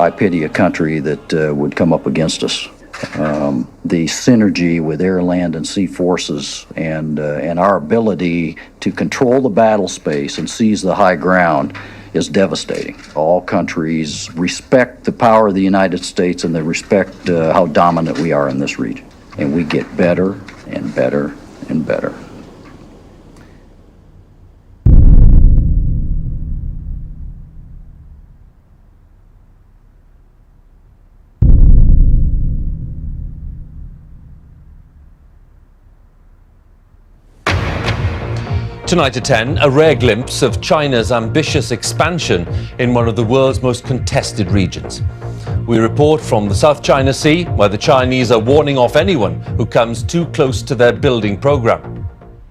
I pity a country that would come up against us. The synergy with air, land, and sea forces and our ability to control the battle space and seize the high ground is devastating. All countries respect the power of the United States, and they respect how dominant we are in this region. And we get better and better and better. Tonight at 10, a rare glimpse of China's ambitious expansion in one of the world's most contested regions. We report from the South China Sea, where the Chinese are warning off anyone who comes too close to their building program.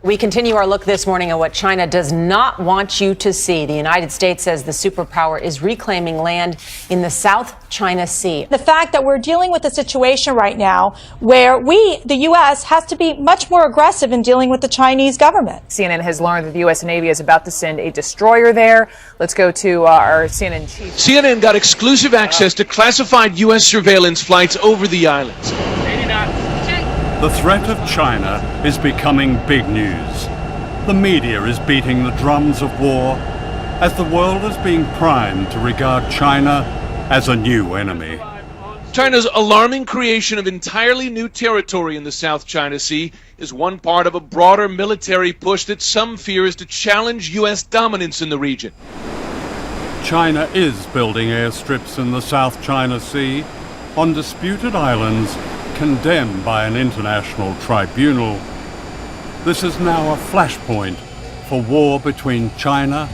We continue our look this morning at what China does not want you to see. The United States says the superpower is reclaiming land in the South China Sea. The fact that we're dealing with a situation right now where we, the U.S., has to be much more aggressive in dealing with the Chinese government. CNN has learned that the U.S. Navy is about to send a destroyer there. Let's go to our CNN chief. CNN got exclusive access to classified U.S. surveillance flights over the islands. The threat of China is becoming big news. The media is beating the drums of war as the world is being primed to regard China as a new enemy. China's alarming creation of entirely new territory in the South China Sea is one part of a broader military push that some fear is to challenge U.S. dominance in the region. China is building airstrips in the South China Sea on disputed islands condemned by an international tribunal. This is now a flashpoint for war between China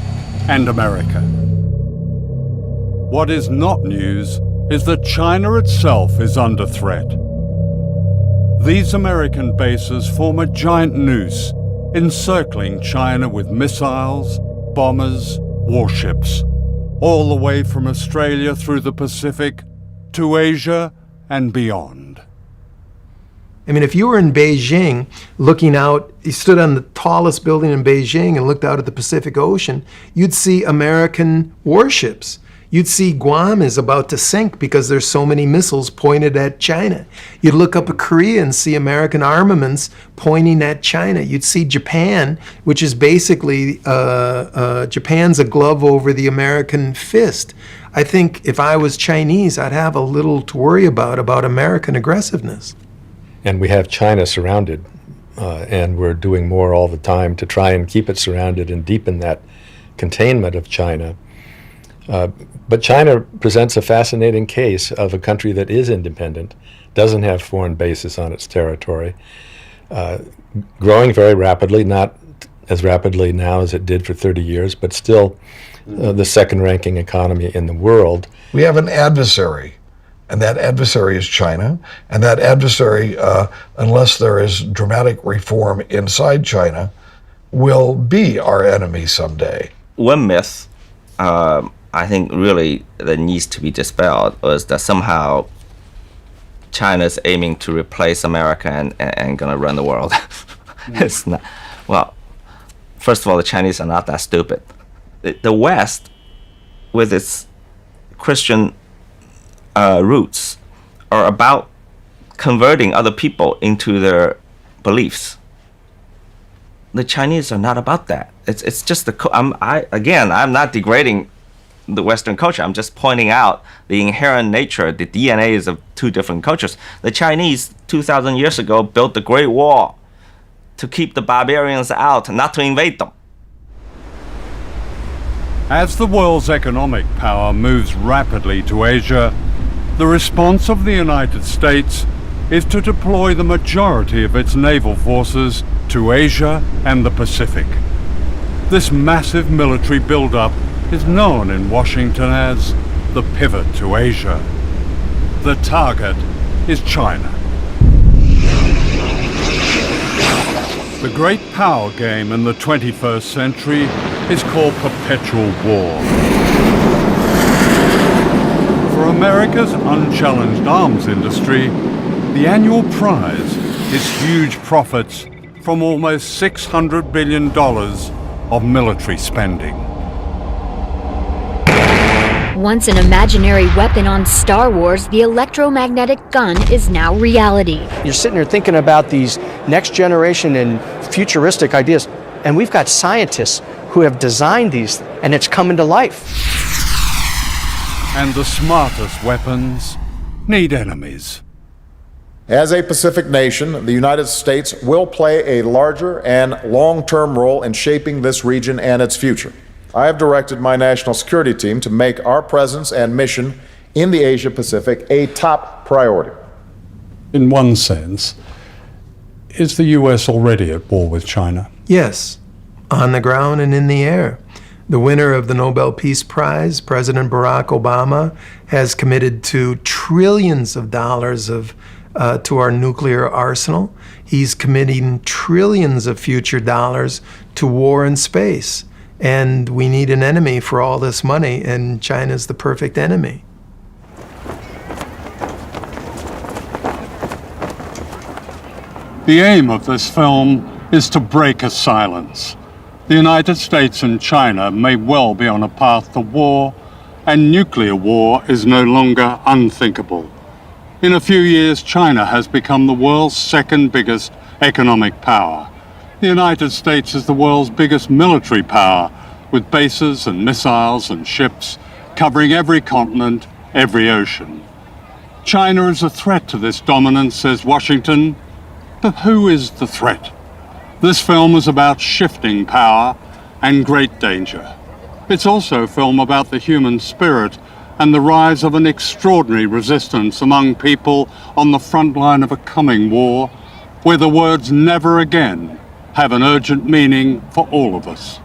and America. What is not news is that China itself is under threat. These American bases form a giant noose encircling China with missiles, bombers, warships, all the way from Australia through the Pacific to Asia and beyond. I mean, if you were in Beijing looking out, you stood on the tallest building in Beijing and looked out at the Pacific Ocean, you'd see American warships. You'd see Guam is about to sink because there's so many missiles pointed at China. You'd look up at Korea and see American armaments pointing at China. You'd see Japan, which is basically, Japan's a glove over the American fist. I think if I was Chinese, I'd have a little to worry about American aggressiveness. And we have China surrounded, and we're doing more all the time to try and keep it surrounded and deepen that containment of China. But China presents a fascinating case of a country that is independent, doesn't have foreign bases on its territory, growing very rapidly, not as rapidly now as it did for 30 years, but still the second-ranking economy in the world. We have an adversary. And that adversary is China. And that adversary, unless there is dramatic reform inside China, will be our enemy someday. One myth, I think really that needs to be dispelled is that somehow China's aiming to replace America and gonna run the world. It's not. Well, first of all, the Chinese are not that stupid. The West, with its Christian roots, are about converting other people into their beliefs. The Chinese are not about that. It's just I'm not degrading the Western culture. I'm just pointing out the inherent nature, the DNAs of two different cultures. The Chinese 2,000 years ago built the Great Wall to keep the barbarians out, not to invade them. As the world's economic power moves rapidly to Asia, the response of the United States is to deploy the majority of its naval forces to Asia and the Pacific. This massive military buildup is known in Washington as the pivot to Asia. The target is China. The great power game in the 21st century is called perpetual war. For America's unchallenged arms industry, the annual prize is huge profits from almost $600 billion of military spending. Once an imaginary weapon on Star Wars, the electromagnetic gun is now reality. You're sitting there thinking about these next generation and futuristic ideas, and we've got scientists who have designed these, and it's coming to life. And the smartest weapons need enemies. As a Pacific nation, the United States will play a larger and long-term role in shaping this region and its future. I have directed my national security team to make our presence and mission in the Asia-Pacific a top priority. In one sense, is the US already at war with China? Yes, on the ground and in the air. The winner of the Nobel Peace Prize, President Barack Obama, has committed to trillions of dollars to our nuclear arsenal. He's committing trillions of future dollars to war in space. And we need an enemy for all this money, and China's the perfect enemy. The aim of this film is to break a silence. The United States and China may well be on a path to war, and nuclear war is no longer unthinkable. In a few years, China has become the world's second biggest economic power. The United States is the world's biggest military power, with bases and missiles and ships covering every continent, every ocean. China is a threat to this dominance, says Washington. But who is the threat? This film is about shifting power and great danger. It's also a film about the human spirit and the rise of an extraordinary resistance among people on the front line of a coming war, where the words "never again" have an urgent meaning for all of us.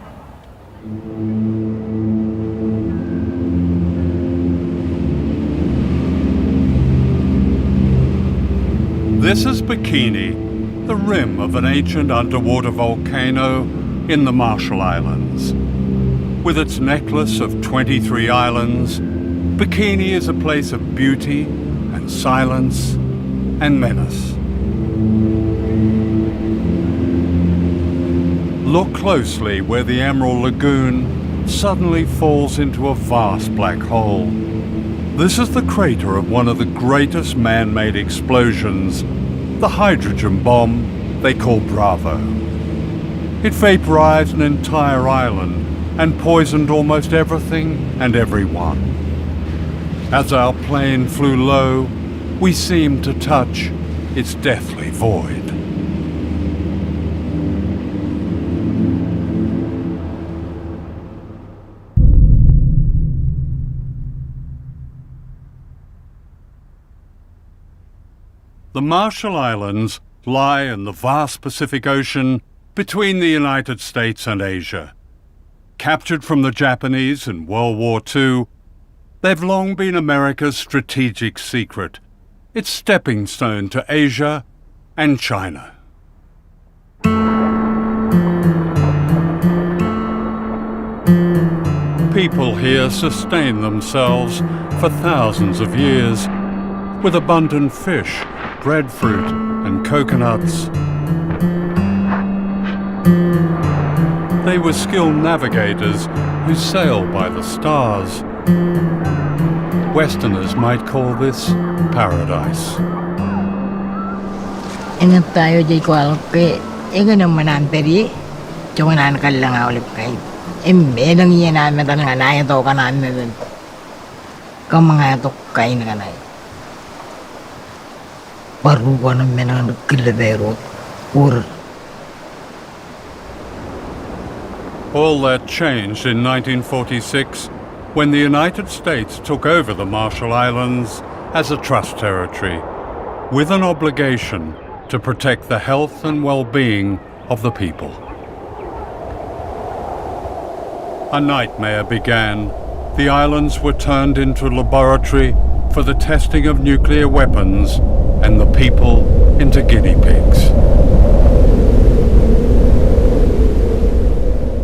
This is Bikini, the rim of an ancient underwater volcano in the Marshall Islands. With its necklace of 23 islands, Bikini is a place of beauty and silence and menace. Look closely where the Emerald Lagoon suddenly falls into a vast black hole. This is the crater of one of the greatest man-made explosions, the hydrogen bomb they call Bravo. It vaporized an entire island and poisoned almost everything and everyone. As our plane flew low, we seemed to touch its deathly void. The Marshall Islands lie in the vast Pacific Ocean between the United States and Asia. Captured from the Japanese in World War II, they've long been America's strategic secret, its stepping stone to Asia and China. People here sustain themselves for thousands of years with abundant fish, breadfruit, and coconuts. They were skilled navigators who sailed by the stars. Westerners might call this paradise. Ingat tayo di kualke, naman ang peri, jangan ka lang ulip kayo. Medang iyan namin nga na ito ka na namin. Kung mga ito kayo na kanay. Paruwa namin ang nagkilabero, All that changed in 1946 when the United States took over the Marshall Islands as a trust territory, with an obligation to protect the health and well-being of the people. A nightmare began. The islands were turned into a laboratory for the testing of nuclear weapons and the people into guinea pigs.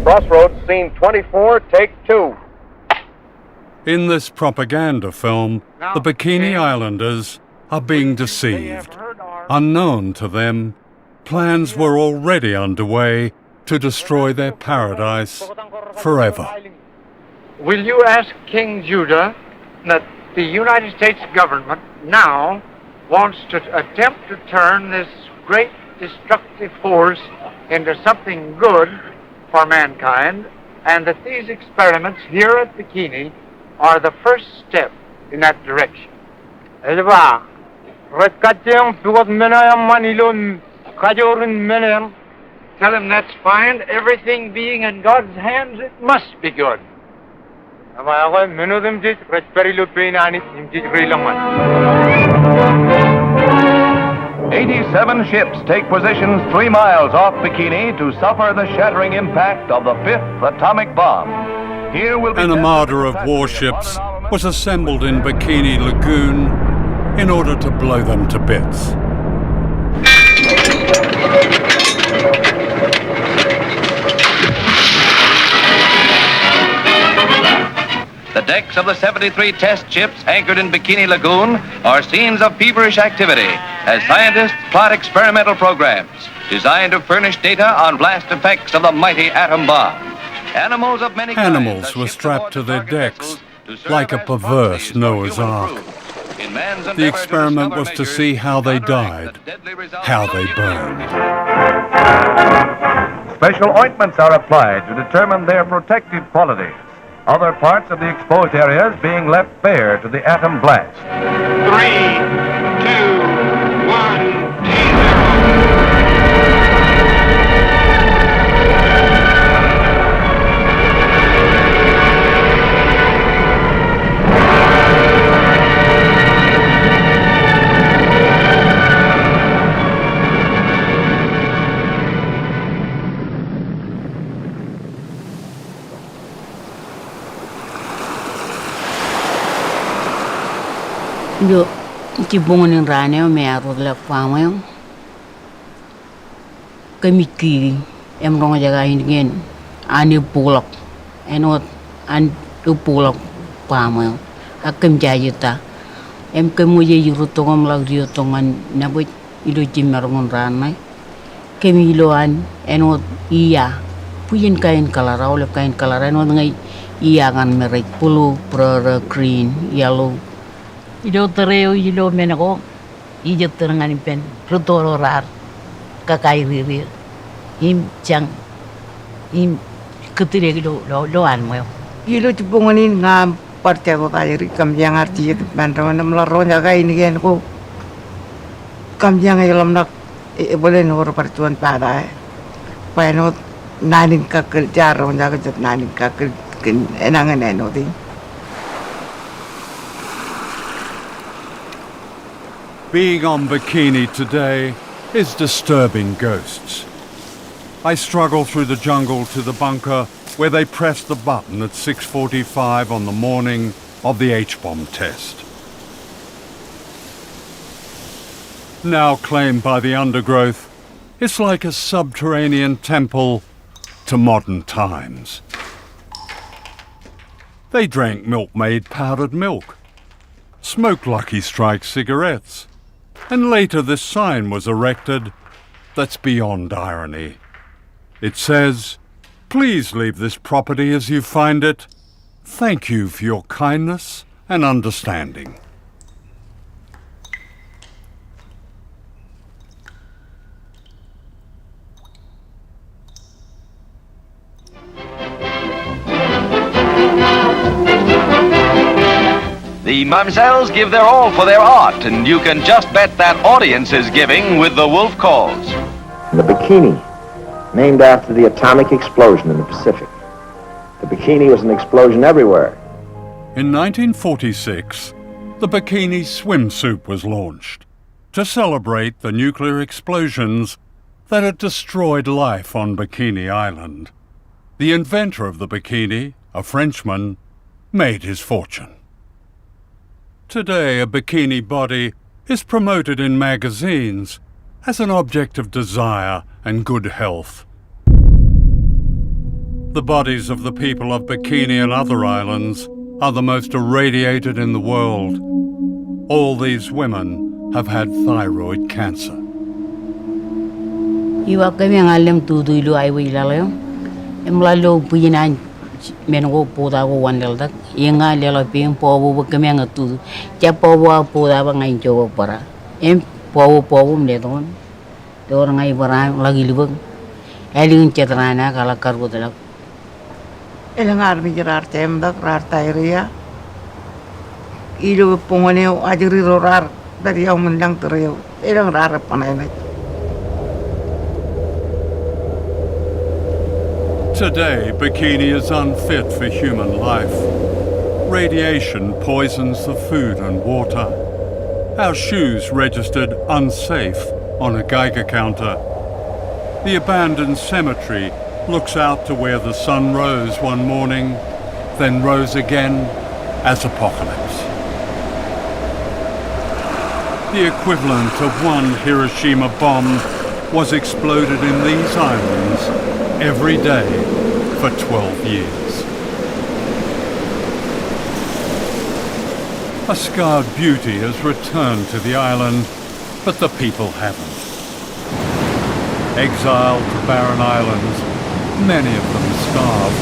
Crossroads, scene 24, take 2. In this propaganda film, the Bikini Islanders are being deceived. Unknown to them, plans were already underway to destroy their paradise forever. Will you ask King Judah that the United States government now wants to attempt to turn this great destructive force into something good for mankind, and that these experiments here at Bikini are the first step in that direction. Tell him that's fine. Everything being in God's hands, it must be good. 87 ships take positions 3 miles off Bikini to suffer the shattering impact of the 5th atomic bomb. Here will be An armada of warships was assembled in Bikini Lagoon in order to blow them to bits. The decks of the 73 test ships anchored in Bikini Lagoon are scenes of feverish activity as scientists plot experimental programs designed to furnish data on blast effects of the mighty atom bomb. Animals of many Animals were strapped to their decks like a perverse Noah's Ark. The experiment was to see how they died, how they burned. Special ointments are applied to determine their protective qualities. Other parts of the exposed areas being left bare to the atom blast. 3, 2, 1, 0. Yo ci bongonin rane me aro la kwamo kami ki em ronga jaga ingin ani pulak enot an tu pulak kwamo akem jayuta em kemu ye yurutongom lag riotongan nabut ido jimarngon ranai kemi loan enot iya puyin kain kalara ole kain kalara enot ngai iya kan merek pulu pro green yellow Ido tereo ilo menako ijo terangani pen rutoro rar kakai riri im chang im ketire ido lo an mo ilo tibonganin ngam parte ko kali kam yang arti ke bantaman melaro jaga ini kan ko kam yang ilom nak boleh nor pertuan pada paino nanin ka kerja ron jaga jat nanin ka enangan enoti Being on Bikini today is disturbing ghosts. I struggle through the jungle to the bunker where they pressed the button at 6:45 on the morning of the H-bomb test. Now claimed by the undergrowth, it's like a subterranean temple to modern times. They drank milk-made powdered milk, smoked Lucky Strike cigarettes, and later this sign was erected that's beyond irony. It says, "Please leave this property as you find it. Thank you for your kindness and understanding." The Mamsells give their all for their art, and you can just bet that audience is giving with the wolf calls. The Bikini, named after the atomic explosion in the Pacific. The Bikini was an explosion everywhere. In 1946, the Bikini swimsuit was launched to celebrate the nuclear explosions that had destroyed life on Bikini Island. The inventor of the bikini, a Frenchman, made his fortune. Today, a bikini body is promoted in magazines as an object of desire and good health. The bodies of the people of Bikini and other islands are the most irradiated in the world. All these women have had thyroid cancer. Iwa kami ang alam tudo ilo ay wilalay. Emlalo puyinan mengo poda go wandel dak yenga lela ping pobo kemeng tu ja pobo poda ba ngai jo para em pobo mle don te orang ngai bara lagi libeng elin cetrana kala karbo delak elangar mi jerar tem dak rar tairia ilu pongone ajuri rorar dari yang mendang tereu elang rar panai. Today, Bikini is unfit for human life. Radiation poisons the food and water. Our shoes registered unsafe on a Geiger counter. The abandoned cemetery looks out to where the sun rose one morning, then rose again as apocalypse. The equivalent of one Hiroshima bomb was exploded in these islands every day for 12 years. A scarred beauty has returned to the island, but the people haven't. Exiled to barren islands, many of them starve.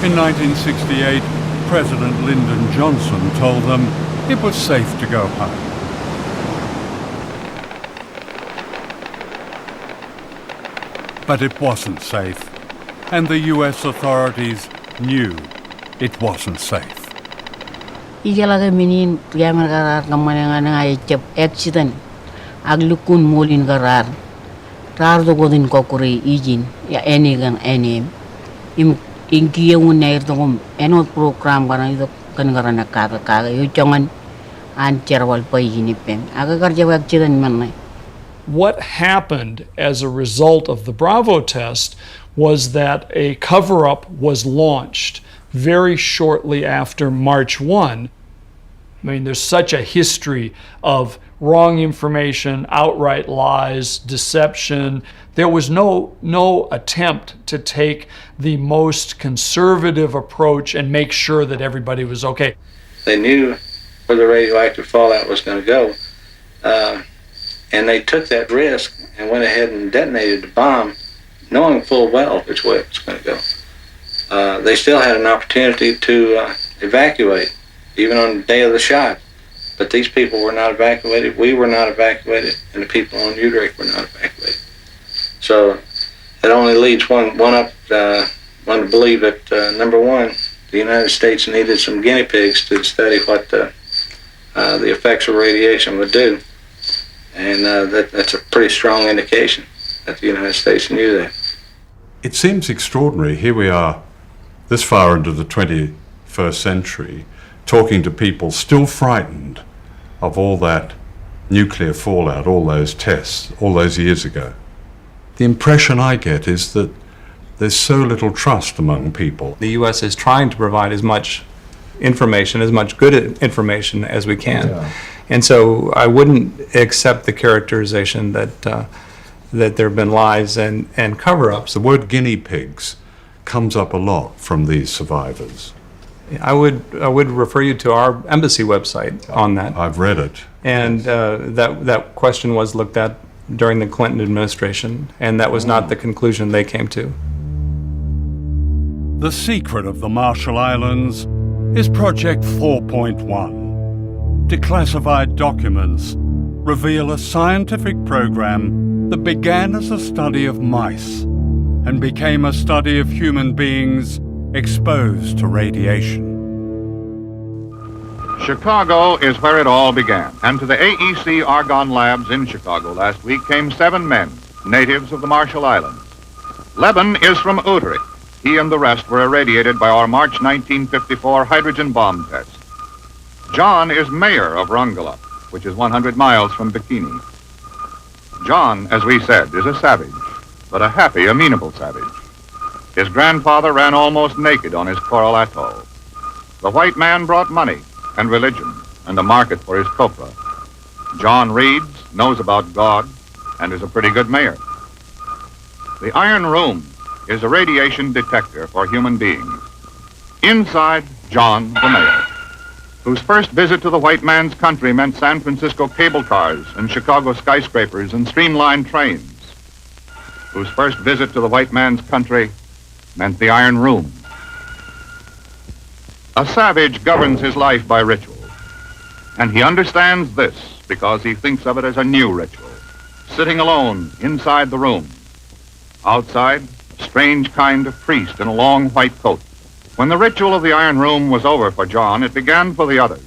In 1968, President Lyndon Johnson told them it was safe to go home. But it wasn't safe, and the US authorities knew it wasn't safe. Ijalaga minin priamar garar kamana nga echep accident aglukun molin garar rar do godin kokuri ijin ya enigan enim im inkiye unair tongom enot program kana ido kan garana kaga yo chongan an cherwal payini pem aga garja accident manai. What happened as a result of the Bravo test was that a cover-up was launched very shortly after March 1. I mean, there's such a history of wrong information, outright lies, deception. There was no attempt to take the most conservative approach and make sure that everybody was okay. They knew where the radioactive fallout was going to go. And they took that risk and went ahead and detonated the bomb, knowing full well which way it was going to go. They still had an opportunity to evacuate, even on the day of the shot. But these people were not evacuated, we were not evacuated, and the people on Utrecht were not evacuated. So it only leads one to believe that, number one, the United States needed some guinea pigs to study what the effects of radiation would do. And that's a pretty strong indication that the United States knew that. It seems extraordinary. Here we are, this far into the 21st century, talking to people still frightened of all that nuclear fallout, all those tests, all those years ago. The impression I get is that there's so little trust among people. The U.S. is trying to provide as much information, as much good information as we can. Yeah. And so I wouldn't accept the characterization that there have been lies and cover-ups. The word guinea pigs comes up a lot from these survivors. I would refer you to our embassy website on that. I've read it. And that question was looked at during the Clinton administration, and that was not the conclusion they came to. The secret of the Marshall Islands is Project 4.1. Declassified documents reveal a scientific program that began as a study of mice and became a study of human beings exposed to radiation. Chicago is where it all began, and to the AEC Argonne Labs in Chicago last week came 7 men, natives of the Marshall Islands. Leben is from Utrecht. He and the rest were irradiated by our March 1954 hydrogen bomb test. John is mayor of Rangala, which is 100 miles from Bikini. John, as we said, is a savage, but a happy, amenable savage. His grandfather ran almost naked on his coral atoll. The white man brought money and religion and a market for his copra. John reads, knows about God, and is a pretty good mayor. The Iron Room is a radiation detector for human beings. Inside, John, the mayor, whose first visit to the white man's country meant San Francisco cable cars and Chicago skyscrapers and streamlined trains, whose first visit to the white man's country meant the Iron Room. A savage governs his life by ritual. And he understands this because he thinks of it as a new ritual. Sitting alone inside the room. Outside, a strange kind of priest in a long white coat. When the ritual of the Iron Room was over for John, it began for the others.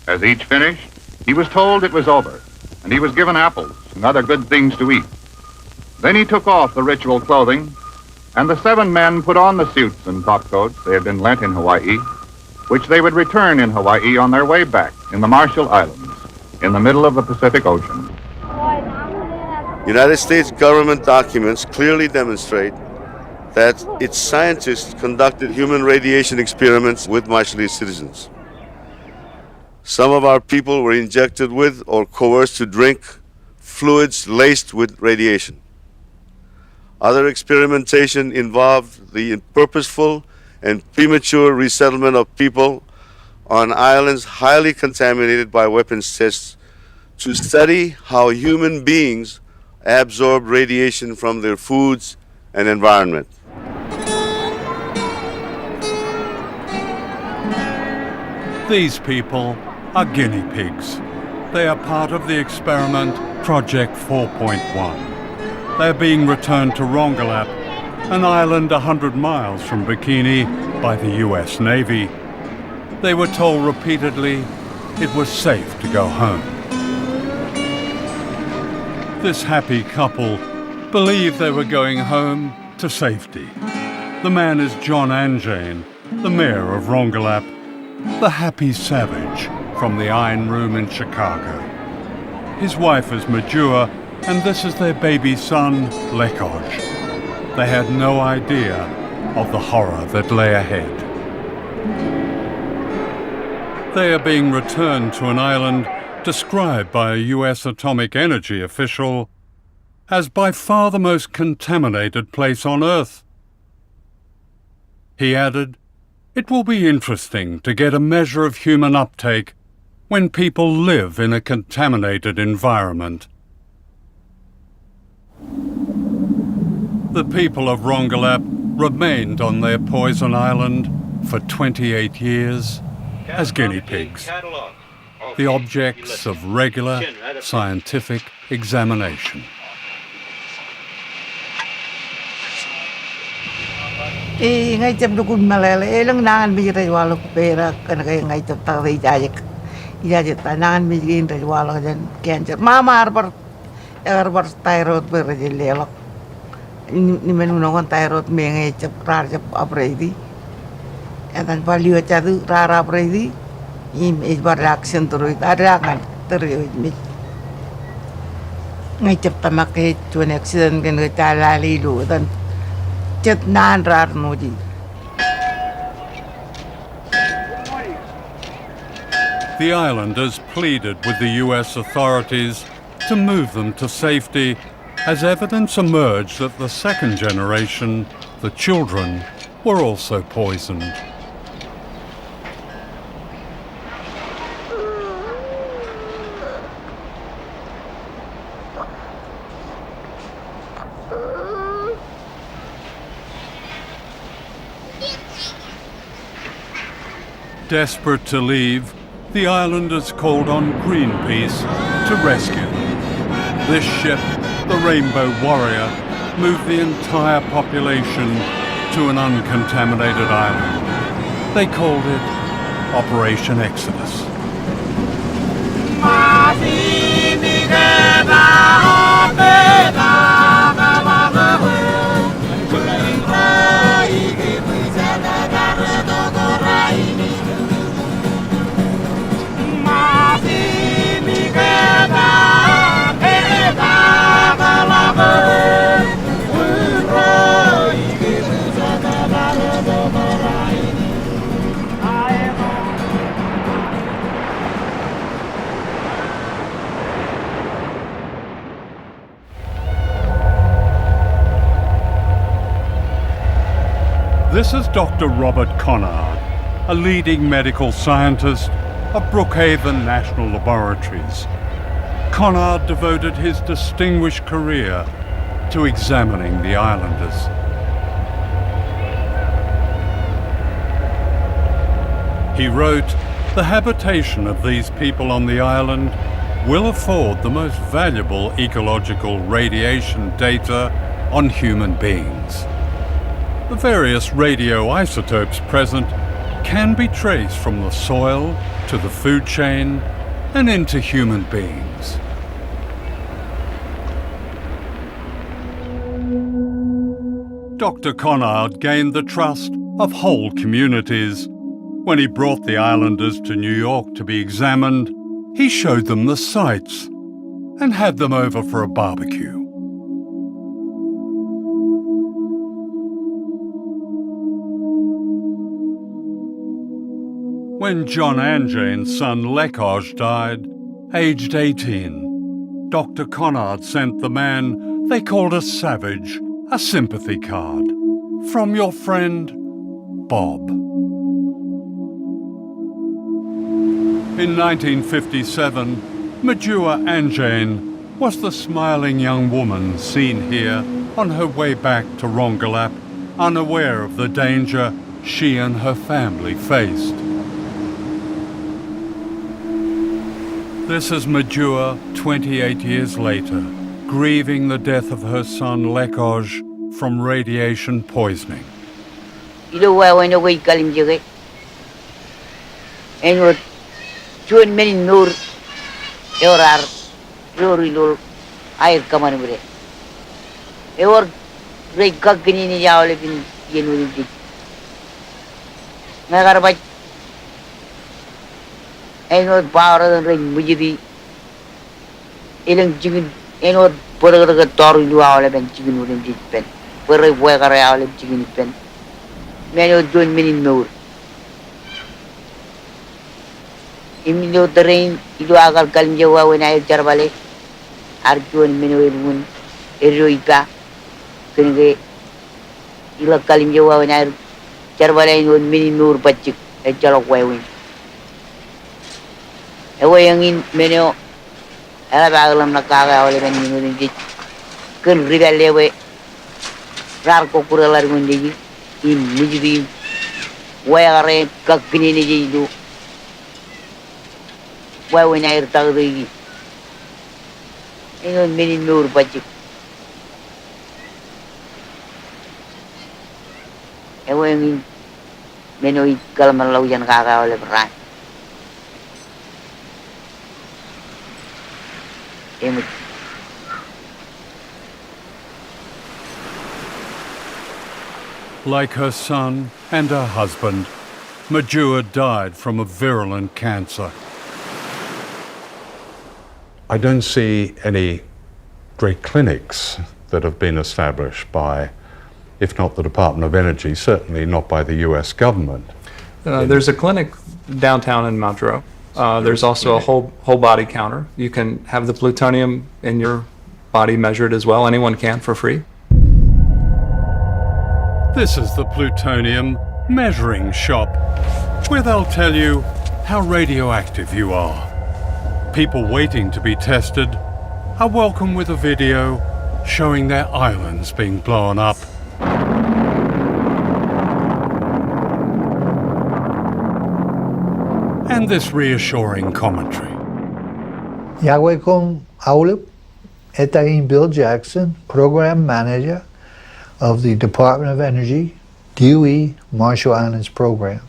As each finished, he was told it was over, and he was given apples and other good things to eat. Then he took off the ritual clothing, and the 7 men put on the suits and topcoats they had been lent in Hawaii, which they would return in Hawaii on their way back in the Marshall Islands, in the middle of the Pacific Ocean. United States government documents clearly demonstrate that its scientists conducted human radiation experiments with Marshallese citizens. Some of our people were injected with or coerced to drink fluids laced with radiation. Other experimentation involved the purposeful and premature resettlement of people on islands highly contaminated by weapons tests to study how human beings absorb radiation from their foods and environment. These people are guinea pigs. They are part of the experiment Project 4.1. They're being returned to Rongelap, an island 100 miles from Bikini, by the US Navy. They were told repeatedly it was safe to go home. This happy couple believed they were going home to safety. The man is John and Jane, the mayor of Rongelap, the happy savage from the Iron Room in Chicago. His wife is Majua, and this is their baby son, Lekoj. They had no idea of the horror that lay ahead. They are being returned to an island described by a US atomic energy official as by far the most contaminated place on Earth. He added, "It will be interesting to get a measure of human uptake when people live in a contaminated environment." The people of Rongelap remained on their poison island for 28 years as guinea pigs, the objects of regular scientific examination. Ngay chập dukun malele lang nangan mi rewalo pera kan kay ngay chap ta ijajek nangan mi gin rewalo jan cancer mama arbar thyroid ber jelelo ni menu nongon thyroid me ngay chap rar chap apredi etan value chadu rar apredi im isbar reaction turui adakan terus mi ngay chap tamak ke chun accident kan ke chalali lu dan chất nan ra nó gì. The islanders pleaded with the US authorities to move them to safety as evidence emerged that the second generation, the children, were also poisoned. Desperate to leave, the islanders called on Greenpeace to rescue them. This ship, the Rainbow Warrior, moved the entire population to an uncontaminated island. They called it Operation Exodus. This is Dr. Robert Conard, a leading medical scientist of Brookhaven National Laboratories. Conard devoted his distinguished career to examining the islanders. He wrote, "The habitation of these people on the island will afford the most valuable ecological radiation data on human beings. The various radioisotopes present can be traced from the soil to the food chain and into human beings." Dr. Conard gained the trust of whole communities. When he brought the islanders to New York to be examined, he showed them the sights and had them over for a barbecue. When John and Jane's son Lekoj died, aged 18, Dr. Conard sent the man they called a savage a sympathy card from your friend Bob. In 1957, Majua Anjane was the smiling young woman seen here on her way back to Rongelap, unaware of the danger she and her family faced. This is Majua 28 years later, grieving the death of her son Lekoj from radiation poisoning. Chuan many nur eurar rurilul air kamanure. Ever great gagini ni jawle bin yenuri. Nagarbat eno power than ring mujidi. Ilang chicken eno puraga toru jawle ben chicken wouldn't did pen. Pura wagare chicken pen. Many doing many nur. Imino terrain itu agar kalim jawa when I terbalik arjuan minuun eroika kenge ila kalim jawa when I terbalik un mini nur pacik jalok wewin ewe yang in meno ala bagalam nakaga oleh ben minuun dit kun rival lewe rar ko kuralar ngundi in mujudi wayare kakini ni jidu why when I tell the many nur budget. And when many Kalmalawian Kaka or Lebran. Like her son and her husband, Majua died from a virulent cancer. I don't see any great clinics that have been established by, if not the Department of Energy, certainly not by the US government. There's a clinic downtown in Mount Rowe. There's also a whole body counter. You can have the plutonium in your body measured as well. Anyone can for free. This is the plutonium measuring shop, where they'll tell you how radioactive you are. People waiting to be tested are welcome with a video showing their islands being blown up. And this reassuring commentary. Yahwehkom Aulip, Etahin Bill Jackson, Program Manager of the Department of Energy, DOE Marshall Islands Program.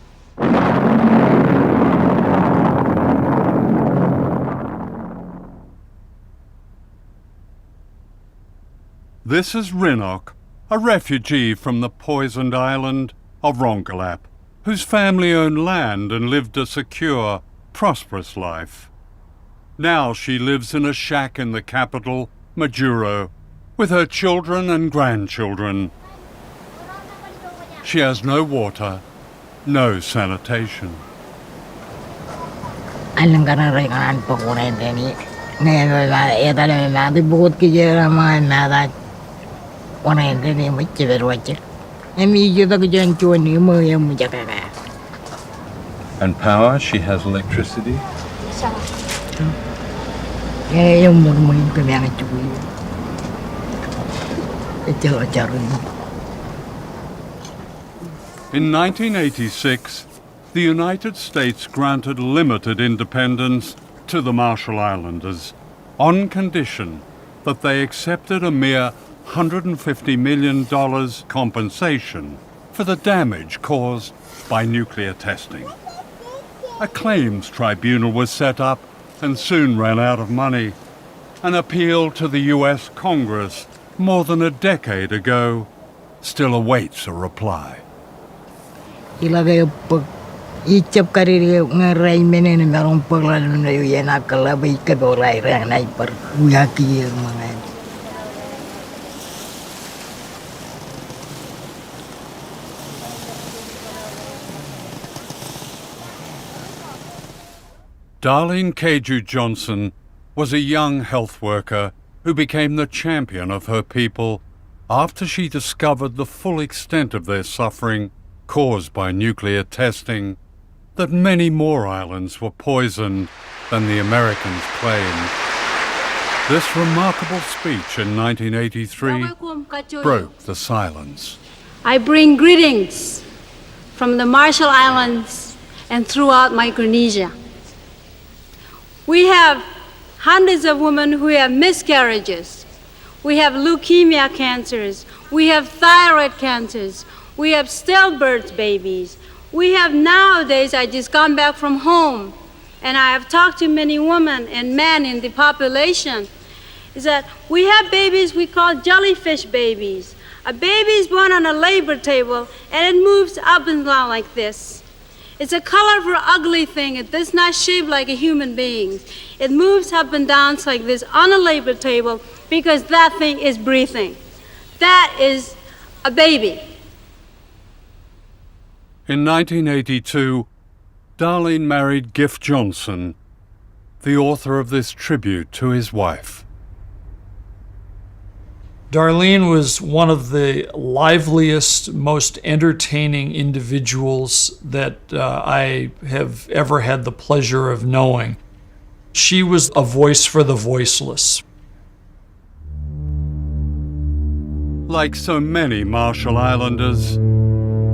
This is Rinok, a refugee from the poisoned island of Rongelap, whose family owned land and lived a secure, prosperous life. Now she lives in a shack in the capital, Majuro, with her children and grandchildren. She has no water, no sanitation. Alang ka na rin ang pagkurente ni ngayon na bukod kaya naman na kurente ni mo chiverwache. Emi kita kejadian cuan ni mo yang menjaga. And power, she has electricity. Yung mo kaya nga cuy. In 1986, the United States granted limited independence to the Marshall Islanders on condition that they accepted a mere $150 million compensation for the damage caused by nuclear testing. A claims tribunal was set up and soon ran out of money. An appeal to the US Congress more than a decade ago still awaits a reply. Icap karir ngerai menen merong paglalan na yun akalabai kadorai ranai per uyaki mangai. Darlene Keju Johnson was a young health worker who became the champion of her people after she discovered the full extent of their suffering caused by nuclear testing, that many more islands were poisoned than the Americans claimed. This remarkable speech in 1983 broke the silence. I bring greetings from the Marshall Islands and throughout Micronesia. We have hundreds of women who have miscarriages. We have leukemia cancers. We have thyroid cancers. We have stillbirth babies. We have nowadays, I just come back from home, and I have talked to many women and men in the population, is that we have babies we call jellyfish babies. A baby is born on a labor table, and it moves up and down like this. It's a colorful, ugly thing. It does not shape like a human being. It moves up and down like this on a labor table because that thing is breathing. That is a baby. In 1982, Darlene married Gift Johnson, the author of this tribute to his wife. Darlene was one of the liveliest, most entertaining individuals that I have ever had the pleasure of knowing. She was a voice for the voiceless. Like so many Marshall Islanders,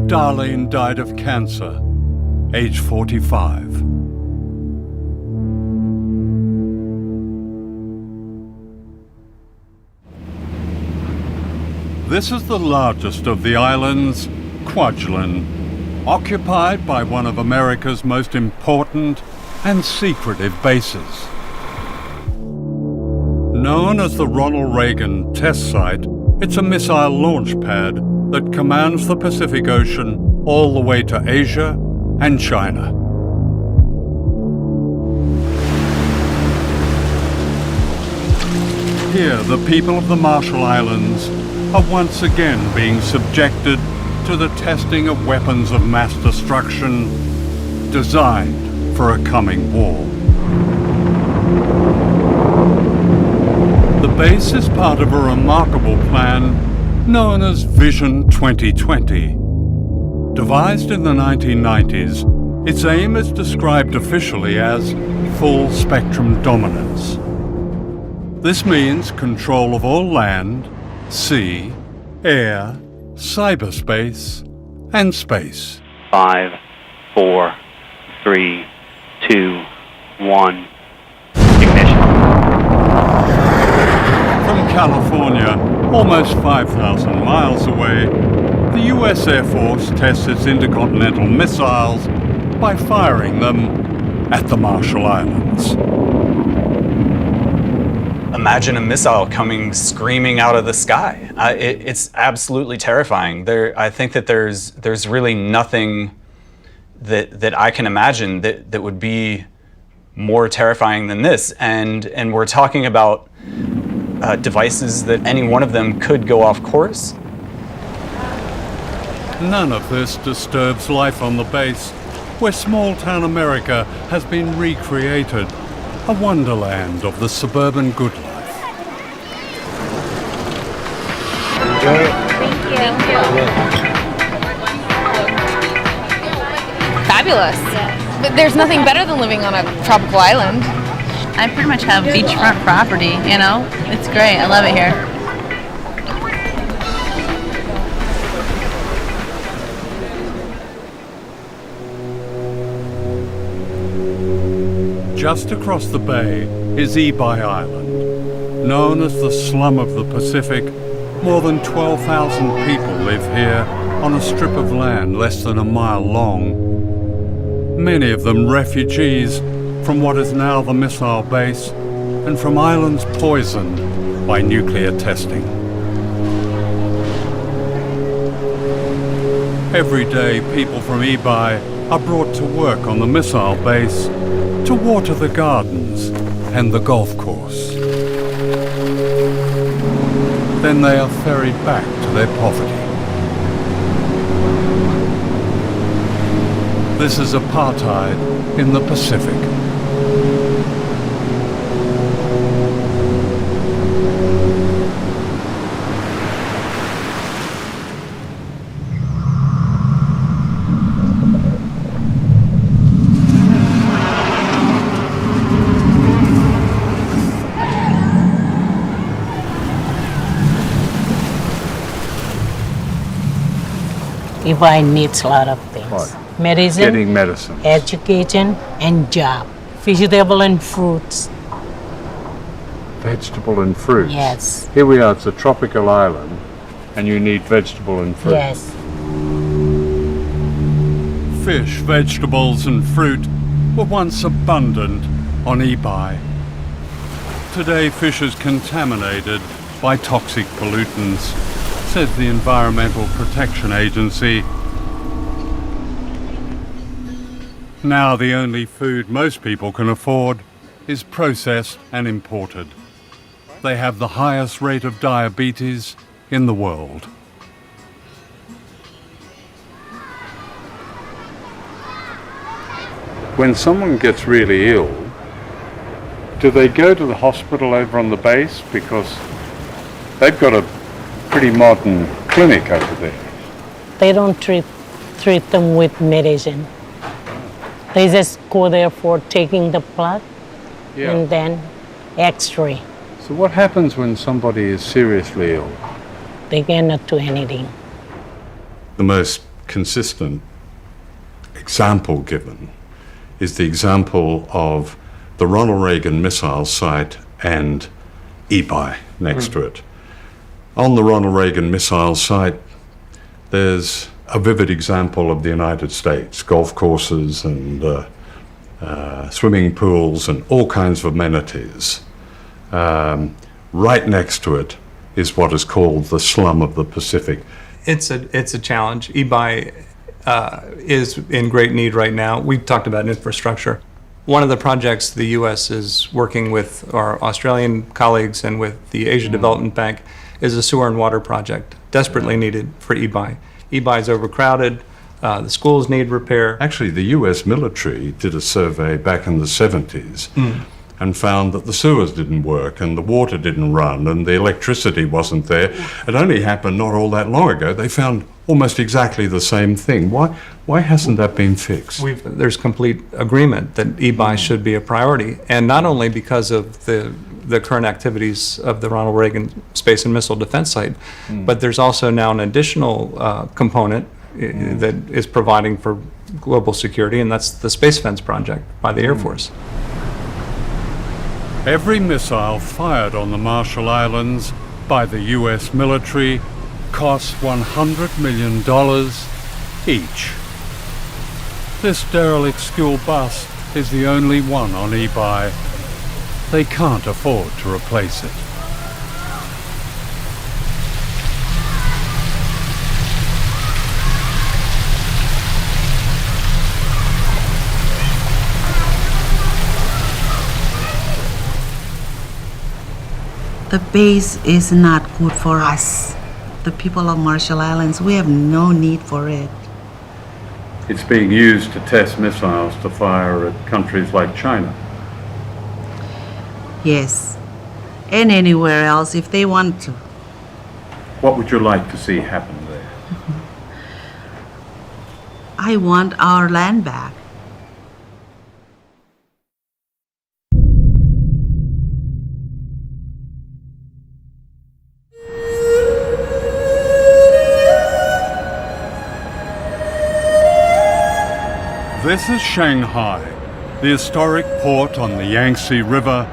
Darlene died of cancer, age 45. This is the largest of the islands, Kwajalein, occupied by one of America's most important and secretive bases. Known as the Ronald Reagan Test Site, it's a missile launch pad that commands the Pacific Ocean all the way to Asia and China. Here, the people of the Marshall Islands are once again being subjected to the testing of weapons of mass destruction designed for a coming war. The base is part of a remarkable plan known as Vision 2020. Devised in the 1990s, its aim is described officially as full spectrum dominance. This means control of all land, sea, air, cyberspace, and space. 5, 4, 3, 2, 1. Ignition. From California, almost 5,000 miles away, the U.S. Air Force tests its intercontinental missiles by firing them at the Marshall Islands. Imagine a missile coming screaming out of the sky. It's absolutely terrifying. I think that there's really nothing that I can imagine that would be more terrifying than this. And we're talking about devices that any one of them could go off course. None of this disturbs life on the base, where small-town America has been recreated, a wonderland of the suburban good life. Enjoy it. Thank you. Fabulous. But there's nothing better than living on a tropical island. I pretty much have beachfront property, you know? It's great. I love it here. Just across the bay is Ebi Island. Known as the slum of the Pacific, more than 12,000 people live here on a strip of land less than a mile long. Many of them refugees from what is now the missile base and from islands poisoned by nuclear testing. Every day, people from Ebi are brought to work on the missile base to water the gardens and the golf course. Then they are ferried back to their poverty. This is apartheid in the Pacific. Ebi needs a lot of things. What? Medicine, Getting medicine. education, and job. Vegetable and fruits. Vegetable and fruits. Yes. Here we are, it's a tropical island, and you need vegetable and fruit. Yes. Fish, vegetables and fruit were once abundant on Ebi. Today fish is contaminated by toxic pollutants, says the Environmental Protection Agency. Now the only food most people can afford is processed and imported. They have the highest rate of diabetes in the world. When someone gets really ill, do they go to the hospital over on the base? Because they've got a pretty modern clinic over there. They don't treat them with medicine. They just go there for taking the blood and then x-ray. So what happens when somebody is seriously ill? They cannot do anything. The most consistent example given is the example of the Ronald Reagan missile site and Ebi next to it. On the Ronald Reagan missile site, there's a vivid example of the United States, golf courses and swimming pools and all kinds of amenities. Right next to it is what is called the slum of the Pacific. It's a challenge. Ebi is in great need right now. We've talked about infrastructure. One of the projects the U.S. is working with our Australian colleagues and with the Asia Development Bank is a sewer and water project, desperately needed for Ebi. Ebi is overcrowded. The schools need repair. Actually, the U.S. military did a survey back in the 70s and found that the sewers didn't work and the water didn't run and the electricity wasn't there. It only happened not all that long ago. They found almost exactly the same thing. Why hasn't that been fixed? There's complete agreement that Ebi should be a priority, and not only because of the current activities of the Ronald Reagan Space and Missile Defense Site, but there's also now an additional component that is providing for global security, and that's the Space Fence project by the Air Force. Every missile fired on the Marshall Islands by the U.S. military costs $100 million each. This derelict school bus is the only one on Ebi. They can't afford to replace it. The base is not good for us. The people of Marshall Islands, we have no need for it. It's being used to test missiles to fire at countries like China. Yes, and anywhere else if they want to. What would you like to see happen there? I want our land back. This is Shanghai, the historic port on the Yangtze River,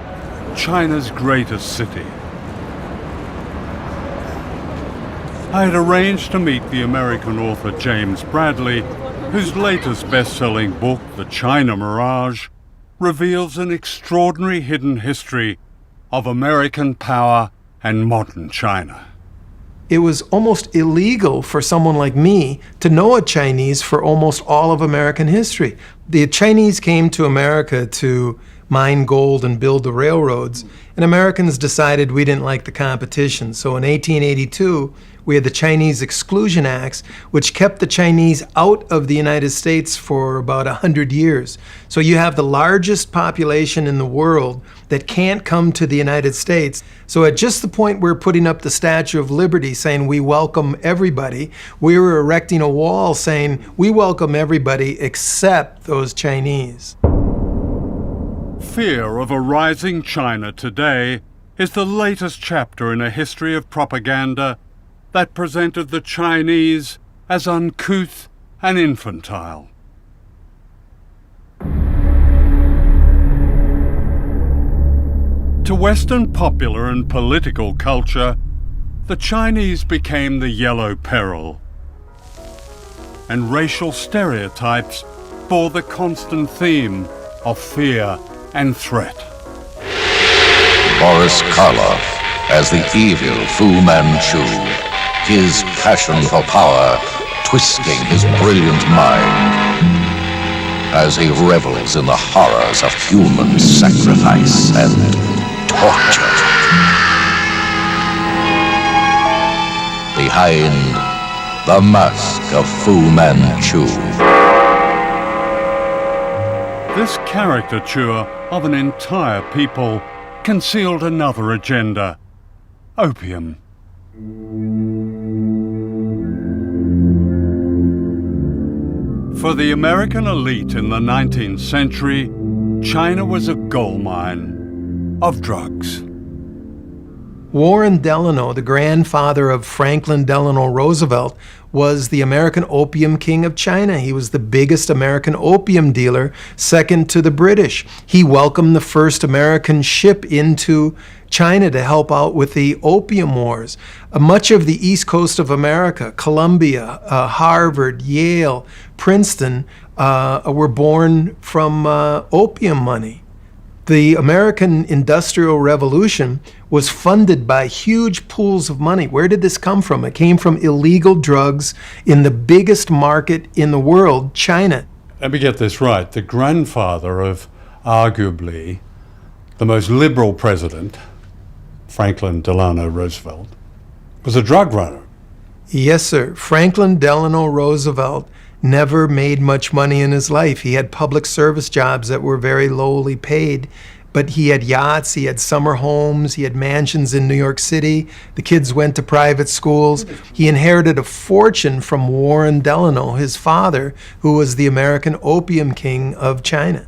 China's greatest city. I had arranged to meet the American author James Bradley, whose latest best-selling book, The China Mirage, reveals an extraordinary hidden history of American power and modern China. It was almost illegal for someone like me to know a Chinese for almost all of American history. The Chinese came to America to mine gold and build the railroads, and Americans decided we didn't like the competition. So in 1882, we had the Chinese Exclusion Acts, which kept the Chinese out of the United States for about 100 years. So you have the largest population in the world that can't come to the United States. So at just the point we're putting up the Statue of Liberty saying we welcome everybody, we were erecting a wall saying we welcome everybody except those Chinese. Fear of a rising China today is the latest chapter in a history of propaganda that presented the Chinese as uncouth and infantile. To Western popular and political culture, the Chinese became the yellow peril, and racial stereotypes bore the constant theme of fear and threat. Boris Karloff as the evil Fu Manchu, his passion for power twisting his brilliant mind as he revels in the horrors of human sacrifice and torture. Behind the mask of Fu Manchu. This caricature of an entire people concealed another agenda: opium. For the American elite in the 19th century, China was a gold mine of drugs. Warren Delano, the grandfather of Franklin Delano Roosevelt, was the American opium king of China. He was the biggest American opium dealer, second to the British. He welcomed the first American ship into China to help out with the opium wars. Much of the east coast of America, Columbia, Harvard, Yale, Princeton, were born from opium money. The American Industrial Revolution was funded by huge pools of money. Where did this come from? It came from illegal drugs in the biggest market in the world, China. Let me get this right. The grandfather of arguably the most liberal president, Franklin Delano Roosevelt, was a drug runner. Yes, sir. Franklin Delano Roosevelt never made much money in his life. He had public service jobs that were very lowly paid, but he had yachts, he had summer homes, he had mansions in New York City. The kids went to private schools. He inherited a fortune from Warren Delano, his father, who was the American opium king of China.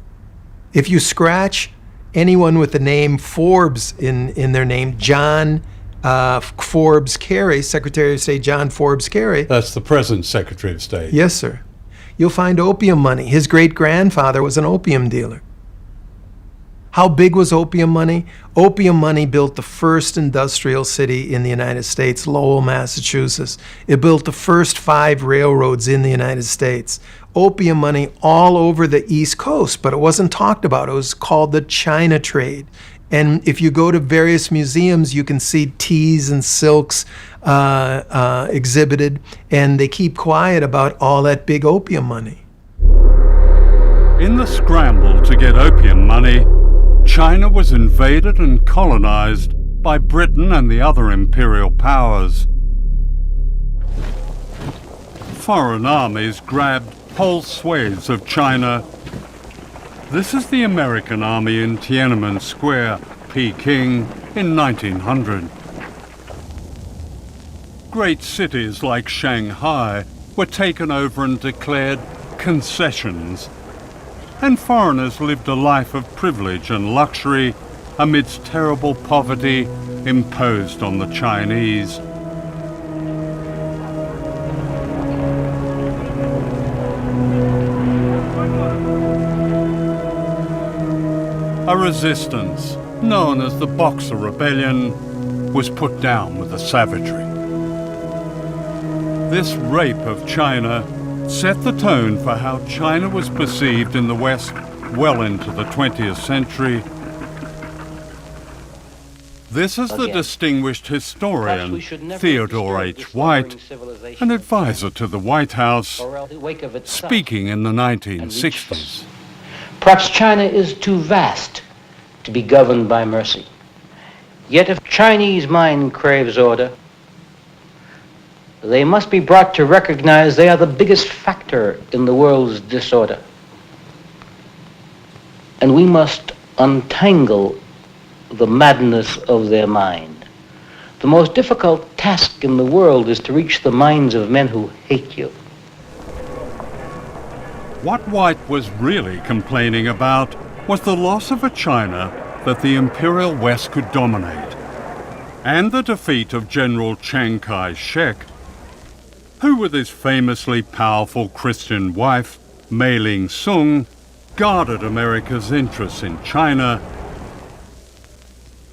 If you scratch anyone with the name Forbes in their name, John Forbes Carey, Secretary of State John Forbes Carey. That's the present Secretary of State. Yes, sir. You'll find opium money. His great-grandfather was an opium dealer. How big was opium money? Opium money built the first industrial city in the United States, Lowell, Massachusetts. It built the first 5 railroads in the United States. Opium money all over the East Coast, but it wasn't talked about. It was called the China trade. And if you go to various museums, you can see teas and silks exhibited, and they keep quiet about all that big opium money. In the scramble to get opium money, China was invaded and colonized by Britain and the other imperial powers. Foreign armies grabbed whole swathes of China. This is the American army in Tiananmen Square, Peking, in 1900. Great cities like Shanghai were taken over and declared concessions, and foreigners lived a life of privilege and luxury amidst terrible poverty imposed on the Chinese. resistance, known as the Boxer Rebellion, was put down with a savagery. This rape of China set the tone for how China was perceived in the West well into the 20th century. This is the distinguished historian Theodore H. White, an advisor to the White House, speaking in the 1960s. Perhaps China is too vast to be governed by mercy. Yet if Chinese mind craves order, they must be brought to recognize they are the biggest factor in the world's disorder. And we must untangle the madness of their mind. The most difficult task in the world is to reach the minds of men who hate you. What White was really complaining about was the loss of a China that the Imperial West could dominate, and the defeat of General Chiang Kai-shek, who with his famously powerful Christian wife, Mei Ling-sung, guarded America's interests in China.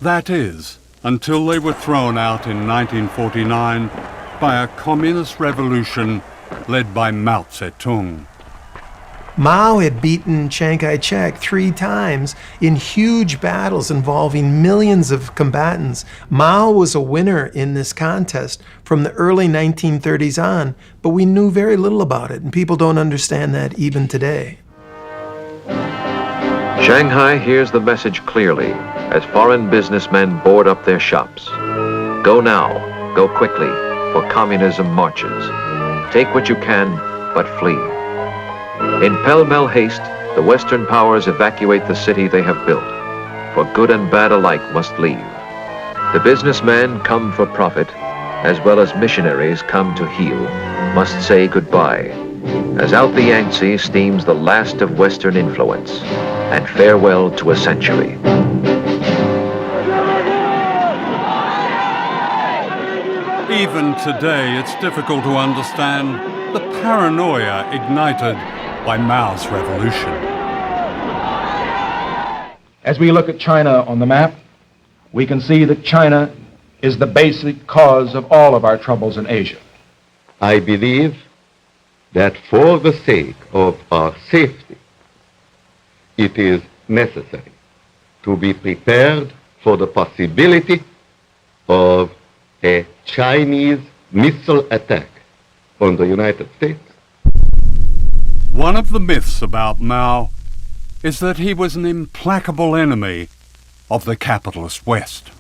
That is, until they were thrown out in 1949 by a communist revolution led by Mao Zedong. Mao had beaten Chiang Kai-shek 3 times in huge battles involving millions of combatants. Mao was a winner in this contest from the early 1930s on, but we knew very little about it, and people don't understand that even today. Shanghai hears the message clearly as foreign businessmen board up their shops. Go now, go quickly, for communism marches. Take what you can, but flee. In pell-mell haste, the Western powers evacuate the city they have built, for good and bad alike must leave. The businessmen come for profit, as well as missionaries come to heal, must say goodbye, as out the Yangtze steams the last of Western influence, and farewell to a century. Even today, it's difficult to understand the paranoia ignited by Mao's revolution. As we look at China on the map, we can see that China is the basic cause of all of our troubles in Asia. I believe that for the sake of our safety, it is necessary to be prepared for the possibility of a Chinese missile attack on the United States. One of the myths about Mao is that he was an implacable enemy of the capitalist West.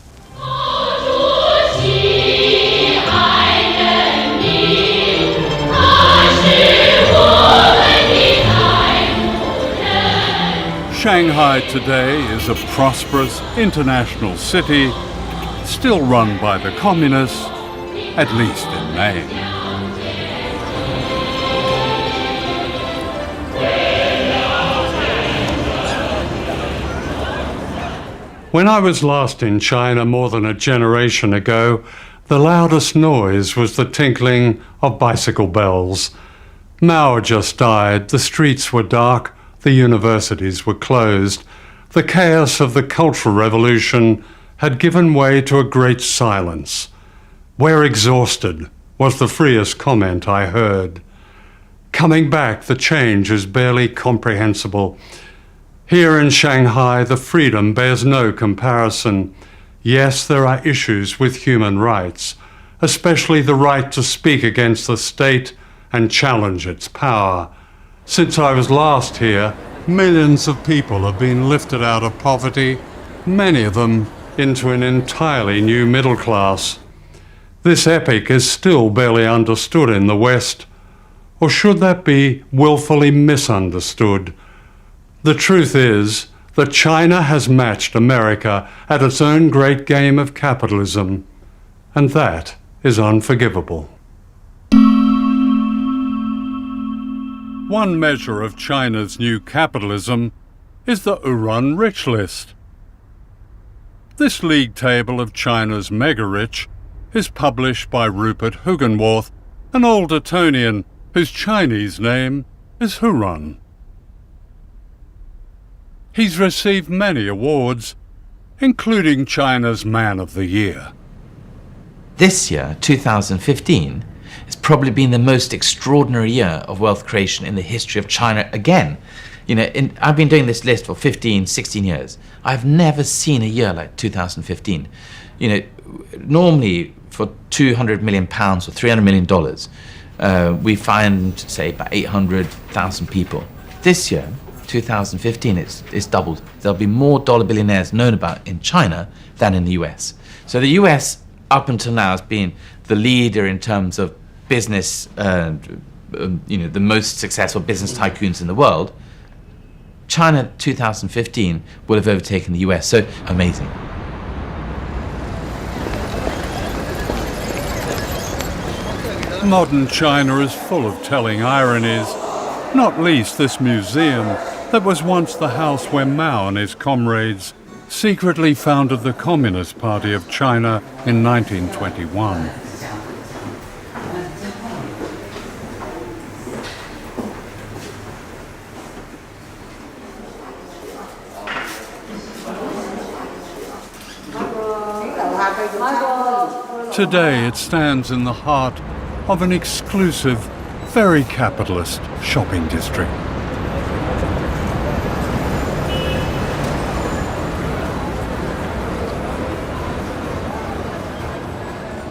Shanghai today is a prosperous international city, still run by the communists, at least in name. When I was last in China more than a generation ago, the loudest noise was the tinkling of bicycle bells. Mao just died, the streets were dark, the universities were closed. The chaos of the Cultural Revolution had given way to a great silence. "We're exhausted," was the freest comment I heard. Coming back, the change is barely comprehensible. Here in Shanghai, the freedom bears no comparison. Yes, there are issues with human rights, especially the right to speak against the state and challenge its power. Since I was last here, millions of people have been lifted out of poverty, many of them into an entirely new middle class. This epic is still barely understood in the West, or should that be willfully misunderstood? The truth is that China has matched America at its own great game of capitalism, and that is unforgivable. One measure of China's new capitalism is the Uran Rich List. This league table of China's mega-rich is published by Rupert Hugenworth, an old Etonian whose Chinese name is Huron. He's received many awards, including China's Man of the Year. This year, 2015, has probably been the most extraordinary year of wealth creation in the history of China again. You know, I've been doing this list for 15, 16 years. I've never seen a year like 2015. You know, normally for £200 million or $300 million, we find, say, about 800,000 people. This year, 2015, it's doubled. There'll be more dollar billionaires known about in China than in the US. So the US, up until now, has been the leader in terms of business, you know, the most successful business tycoons in the world. China 2015 will have overtaken the US, so amazing. Modern China is full of telling ironies, not least this museum that was once the house where Mao and his comrades secretly founded the Communist Party of China in 1921. Today it stands in the heart of an exclusive, very capitalist shopping district.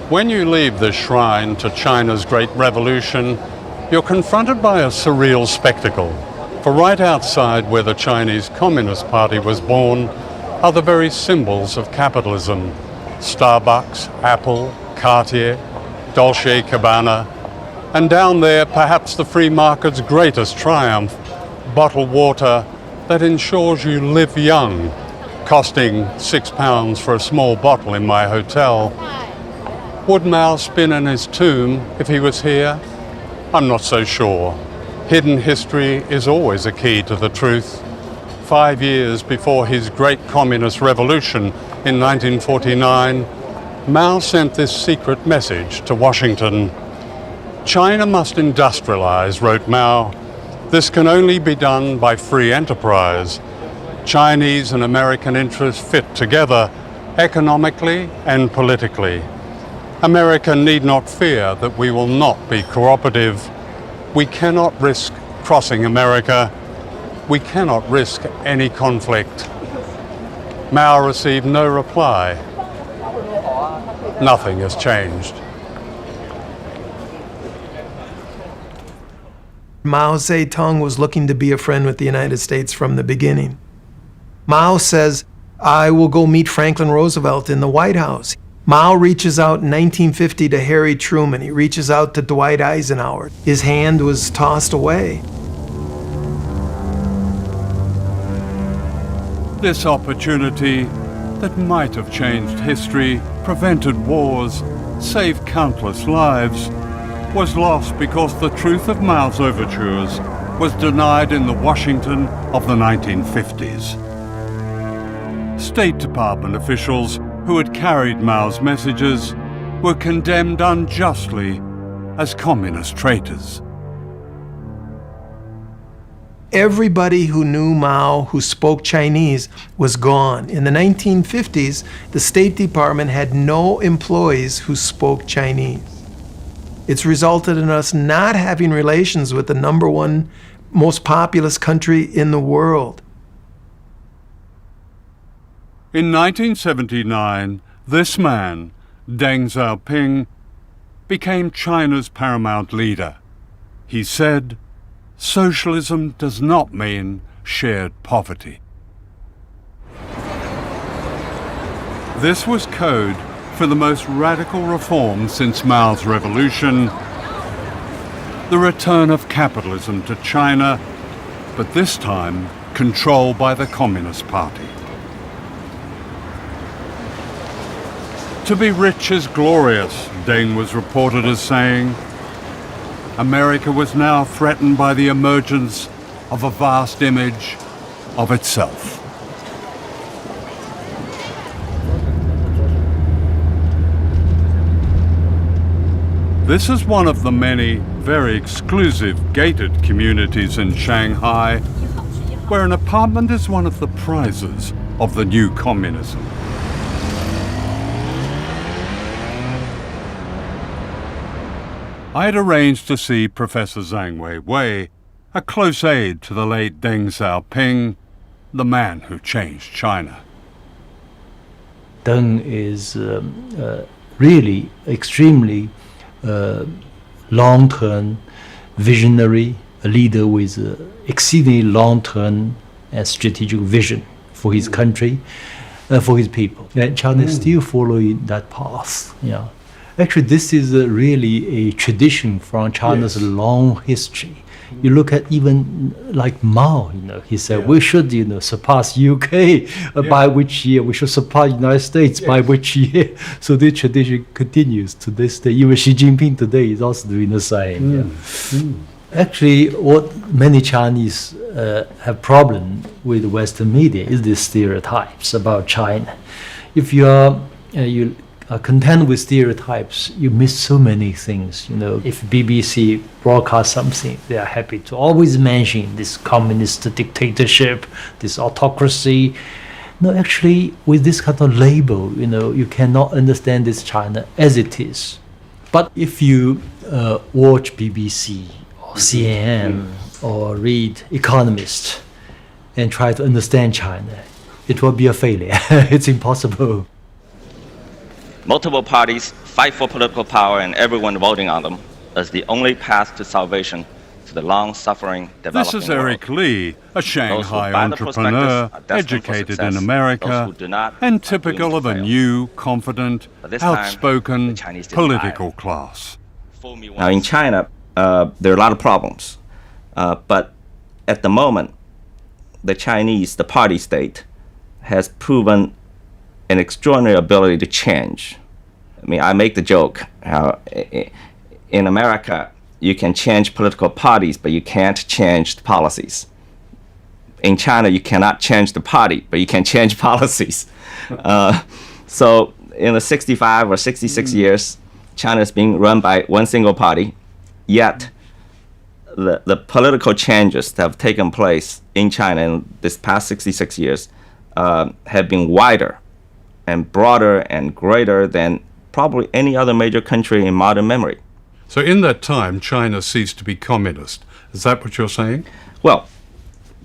When you leave the shrine to China's Great Revolution, you're confronted by a surreal spectacle. For right outside where the Chinese Communist Party was born are the very symbols of capitalism. Starbucks, Apple, Cartier, Dolce & Gabbana, and down there perhaps the free market's greatest triumph, bottled water that ensures you live young, costing £6 for a small bottle in my hotel. Would Mao spin in his tomb if he was here? I'm not so sure. Hidden history is always a key to the truth. 5 years before his great communist revolution in 1949, Mao sent this secret message to Washington. China must industrialize, wrote Mao. This can only be done by free enterprise. Chinese and American interests fit together economically and politically. America need not fear that we will not be cooperative. We cannot risk crossing America. We cannot risk any conflict. Mao received no reply. Nothing has changed. Mao Zedong was looking to be a friend with the United States from the beginning. Mao says, I will go meet Franklin Roosevelt in the White House. Mao reaches out in 1950 to Harry Truman. He reaches out to Dwight Eisenhower. His hand was tossed away. This opportunity that might have changed history, prevented wars, saved countless lives, was lost because the truth of Mao's overtures was denied in the Washington of the 1950s. State Department officials who had carried Mao's messages were condemned unjustly as communist traitors. Everybody who knew Mao, who spoke Chinese, was gone. In the 1950s, the State Department had no employees who spoke Chinese. It's resulted in us not having relations with the #1 most populous country in the world. In 1979, this man, Deng Xiaoping, became China's paramount leader. He said, socialism does not mean shared poverty. This was code for the most radical reform since Mao's revolution, the return of capitalism to China, but this time controlled by the Communist Party. To be rich is glorious, Deng was reported as saying. America was now threatened by the emergence of a vast image of itself. This is one of the many very exclusive gated communities in Shanghai, where an apartment is one of the prizes of the new communism. I had arranged to see Professor Zhang Weiwei, a close aide to the late Deng Xiaoping, the man who changed China. Deng is really extremely long-term visionary, a leader with exceedingly long-term and strategic vision for his country, for his people. And China is still following that path. Yeah. Actually, this is really a tradition from China's long history. You look at even like Mao, he said we should, surpass UK by which year, we should surpass United States by which year. So this tradition continues to this day. Even Xi Jinping today is also doing the same. Actually, what many Chinese have problem with Western media is the stereotypes about China. If you are content with stereotypes, you miss so many things. If BBC broadcasts something, they are happy to always mention this communist dictatorship, this autocracy. No, actually, with this kind of label, you cannot understand this China as it is. But if you watch BBC or CNN or read Economist and try to understand China, it will be a failure. It's impossible. Multiple parties fight for political power and everyone voting on them as the only path to salvation to the long-suffering developing This is Eric Lee, a Shanghai entrepreneur, educated in America, and typical of a new, confident, outspoken political class. Now in China, there are a lot of problems, but at the moment, the Chinese, the party state, has proven an extraordinary ability to change. I mean, I make the joke how in America you can change political parties, but you can't change the policies. In China, you cannot change the party, but you can change policies. So in the 65 or 66 years, China is being run by one single party, yet the political changes that have taken place in China in this past 66 years have been wider and broader and greater than probably any other major country in modern memory. So in that time, China ceased to be communist. Is that what you're saying? Well,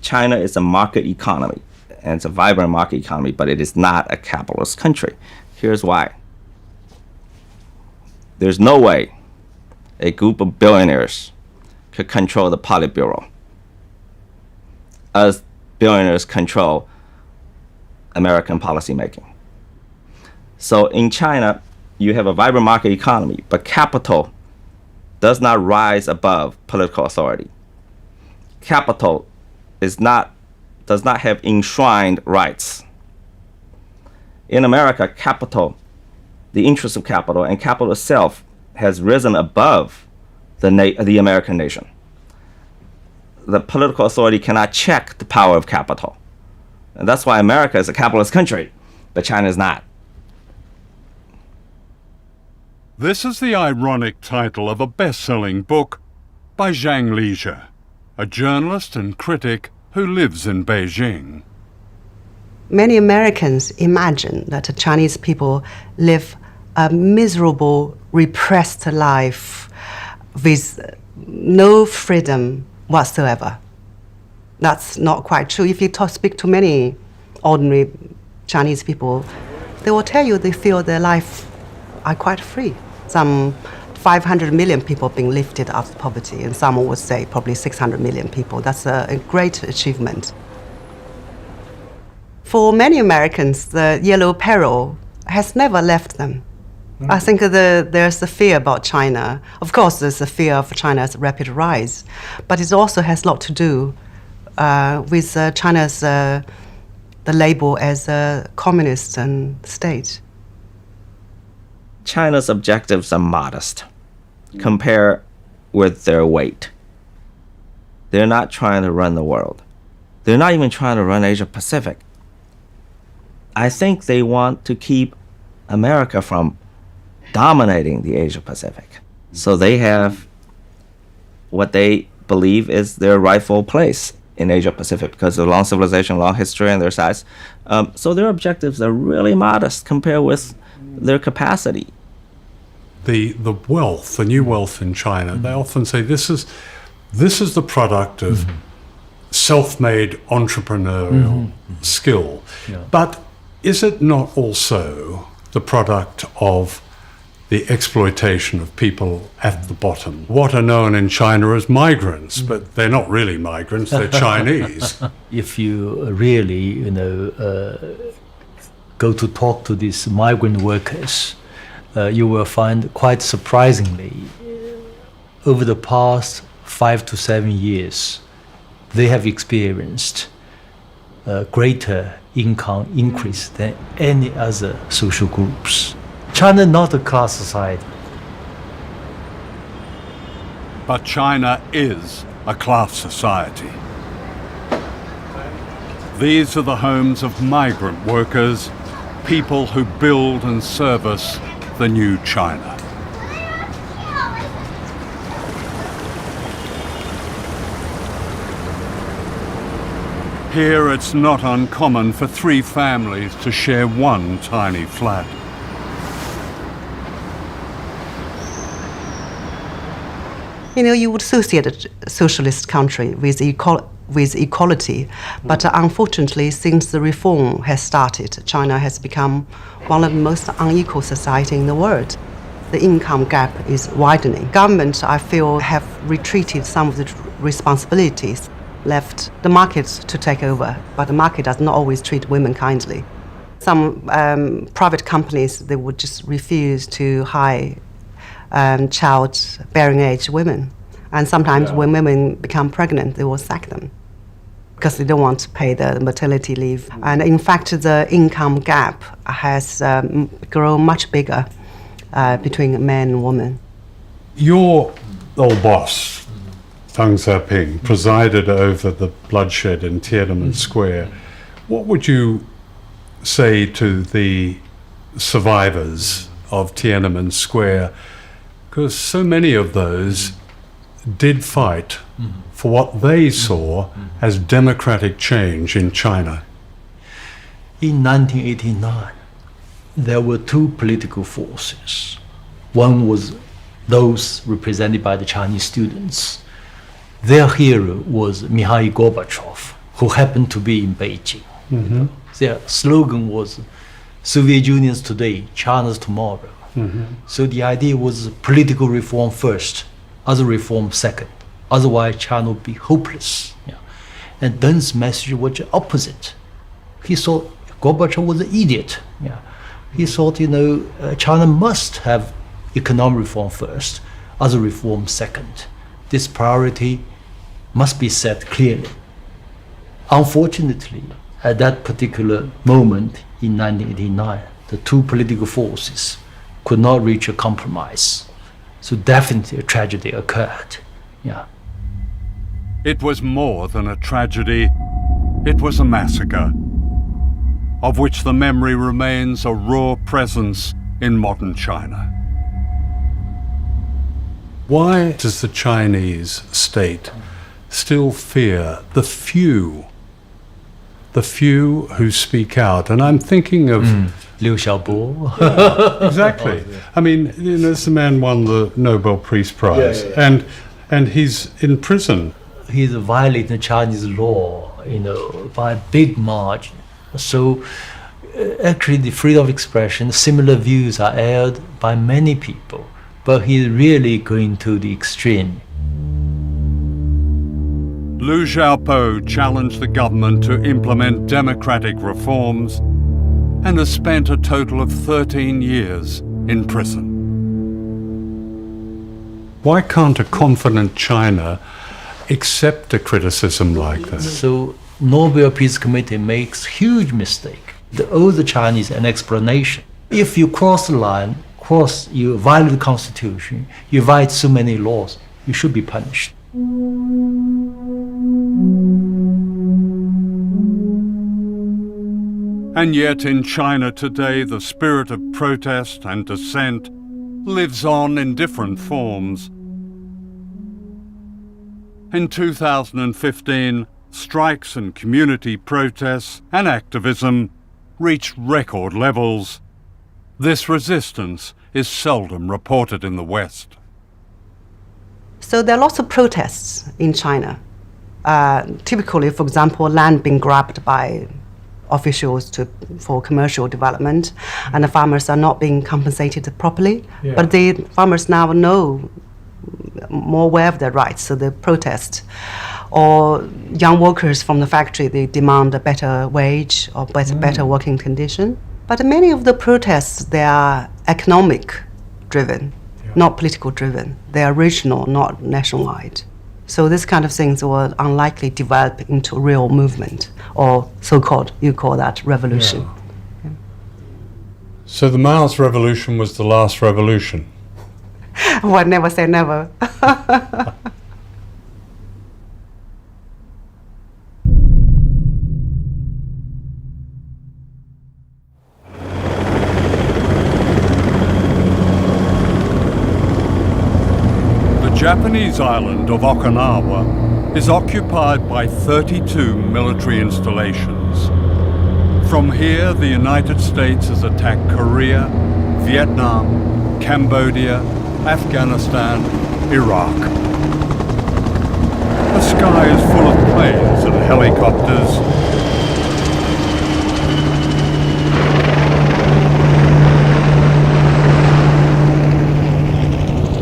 China is a market economy, and it's a vibrant market economy, but it is not a capitalist country. Here's why. There's no way a group of billionaires could control the Politburo as billionaires control American policymaking. So in China, you have a vibrant market economy, but capital does not rise above political authority. Capital does not have enshrined rights. In America, capital, the interest of capital and capital itself has risen above the American nation. The political authority cannot check the power of capital. And that's why America is a capitalist country, but China is not. This is the ironic title of a best-selling book by Zhang Leisure, a journalist and critic who lives in Beijing. Many Americans imagine that the Chinese people live a miserable, repressed life with no freedom whatsoever. That's not quite true. If you speak to many ordinary Chinese people, they will tell you they feel their life are quite free. Some 500 million people being lifted out of poverty, and some would say probably 600 million people. That's a great achievement. For many Americans, the yellow peril has never left them. I think there's a fear about China. Of course, there's a fear of China's rapid rise, but it also has a lot to do with China's the label as a communist state. China's objectives are modest compared with their weight. They're not trying to run the world. They're not even trying to run Asia Pacific. I think they want to keep America from dominating the Asia Pacific. So they have what they believe is their rightful place in Asia Pacific because of the long civilization, long history, and their size. So their objectives are really modest compared with their capacity. The wealth, the new wealth in China, they often say this is the product of self-made entrepreneurial skill. Yeah. But is it not also the product of the exploitation of people at the bottom? What are known in China as migrants, but they're not really migrants, they're Chinese. If you really, go to talk to these migrant workers, you will find quite surprisingly, over the past 5 to 7 years, they have experienced a greater income increase than any other social groups. China is not a class society. But China is a class society. These are the homes of migrant workers, people who build and service the new China. Here it's not uncommon for 3 families to share one tiny flat. You would associate a socialist country with equality, but unfortunately, since the reform has started, China has become one of the most unequal societies in the world. The income gap is widening. Government, I feel, have retreated some of the responsibilities, left the market to take over, but the market does not always treat women kindly. Some private companies, they would just refuse to hire child-bearing age women. And sometimes when women become pregnant, they will sack them because they don't want to pay the maternity leave. And in fact, the income gap has grown much bigger between men and women. Your old boss, Deng Xiaoping, presided over the bloodshed in Tiananmen Square. What would you say to the survivors of Tiananmen Square? Because so many of those did fight for what they saw as democratic change in China. In 1989, there were 2 political forces. One was those represented by the Chinese students. Their hero was Mikhail Gorbachev, who happened to be in Beijing. Their slogan was, Soviet Union's today, China's tomorrow. So the idea was political reform first, other reform second. Otherwise, China would be hopeless. And Deng's message was the opposite. He thought Gorbachev was an idiot. He thought, China must have economic reform first, other reform second. This priority must be set clearly. Unfortunately, at that particular moment in 1989, the 2 political forces could not reach a compromise. So definitely a tragedy occurred. It was more than a tragedy. It was a massacre, of which the memory remains a raw presence in modern China. Why does the Chinese state still fear the few who speak out? And I'm thinking of Liu Xiaobo. Exactly. I mean, this man won the Nobel Peace Prize, and he's in prison. He's violating Chinese law, by a big margin. So actually the freedom of expression, similar views are aired by many people, but he's really going to the extreme. Liu Xiaobo challenged the government to implement democratic reforms and has spent a total of 13 years in prison. Why can't a confident China accept a criticism like this? So Nobel Peace Committee makes huge mistake. They owe the Chinese an explanation. If you cross the line, you violate the constitution, you violate so many laws, you should be punished. And yet in China today, the spirit of protest and dissent lives on in different forms. In 2015, strikes and community protests and activism reached record levels, this resistance is seldom reported in the West. So there are lots of protests in China. Typically, for example, land being grabbed by officials for commercial development, and the farmers are not being compensated properly. Yeah. But the farmers now know more aware of their rights, so they protest. Or young workers from the factory, they demand a better wage or better working condition. But many of the protests, they are economic driven, not political driven. They are regional, not nationwide. So this kind of things will unlikely develop into a real movement, or so-called, you call that revolution. Yeah. So the Mao's revolution was the last revolution? Well, never say never. The Japanese island of Okinawa is occupied by 32 military installations. From here, the United States has attacked Korea, Vietnam, Cambodia, Afghanistan, Iraq. The sky is full of planes and helicopters.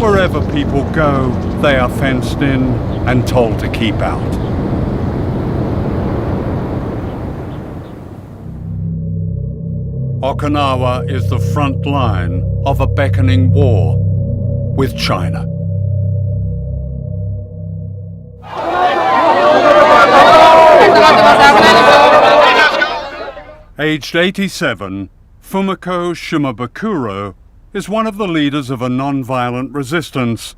Wherever people go, they are fenced in and told to keep out. Okinawa is the front line of a beckoning war with China. Aged 87, Fumiko Shimabukuro is one of the leaders of a non-violent resistance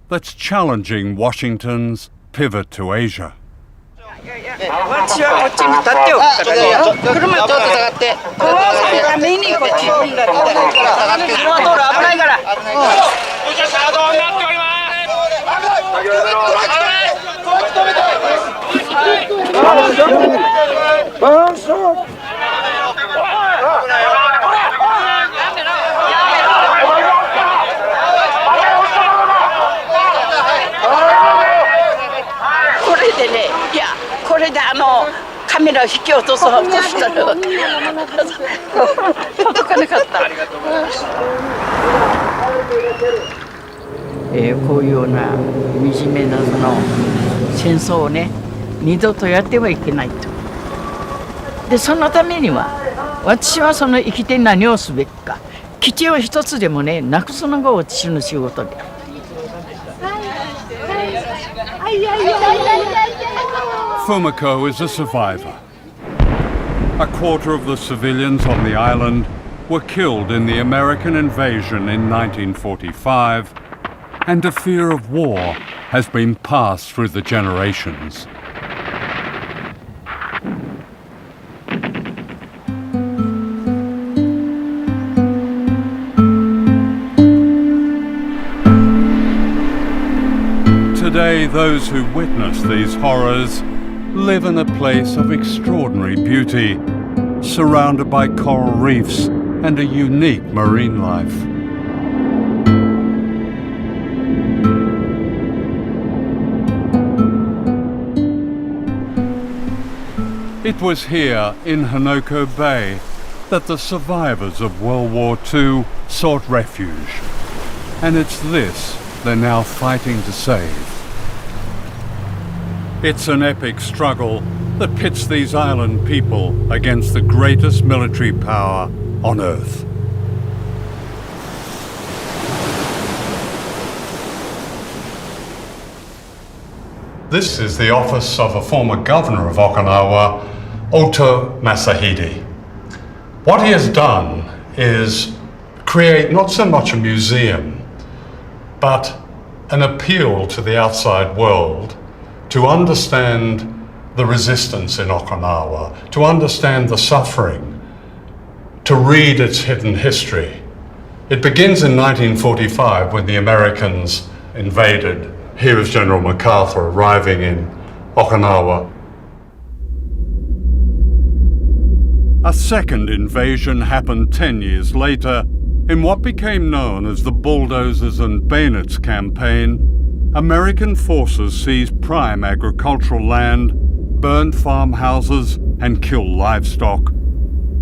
that's challenging Washington's pivot to Asia. Fumiko is a survivor. A quarter of the civilians on the island were killed in the American invasion in 1945, and a fear of war has been passed through the generations. Today, those who witness these horrors live in a place of extraordinary beauty, surrounded by coral reefs and a unique marine life. It was here in Hanoko Bay that the survivors of World War II sought refuge, and it's this they're now fighting to save. It's an epic struggle that pits these island people against the greatest military power on Earth. This is the office of a former governor of Okinawa, Oto Masahide. What he has done is create not so much a museum, but an appeal to the outside world to understand the resistance in Okinawa, to understand the suffering, to read its hidden history. It begins in 1945 when the Americans invaded. Here is General MacArthur arriving in Okinawa. A second invasion happened 10 years later in what became known as the Bulldozers and Bayonets campaign. American forces seized prime agricultural land, burned farmhouses, and killed livestock.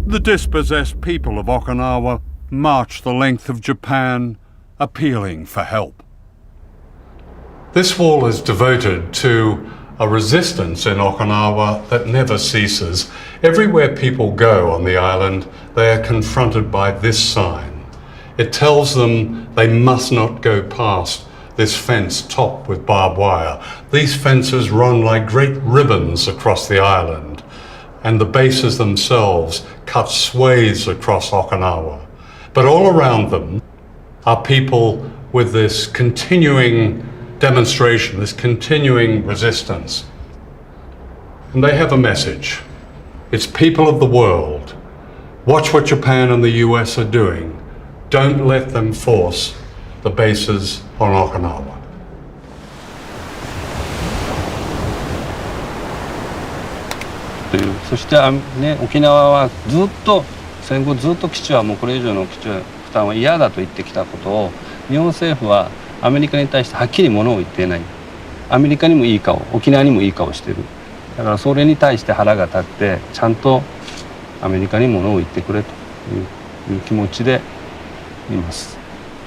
The dispossessed people of Okinawa marched the length of Japan, appealing for help. This wall is devoted to a resistance in Okinawa that never ceases. Everywhere people go on the island, they are confronted by this sign. It tells them they must not go past this fence topped with barbed wire. These fences run like great ribbons across the island, and the bases themselves cut swathes across Okinawa. But all around them are people with this continuing demonstration, this continuing resistance. And they have a message. It's people of the world. Watch what Japan and the US are doing. Don't let them force the bases on Okinawa. そしてね、沖縄はずっと戦後ずっと基地はもうこれ以上の基地負担は嫌だと言ってきたことを日本政府はアメリカに対してはっきりものを言っていない。アメリカにもいい顔、沖縄にもいい顔してる。だからそれに対して腹が立ってちゃんとアメリカにものを言ってくれという気持ちでいます。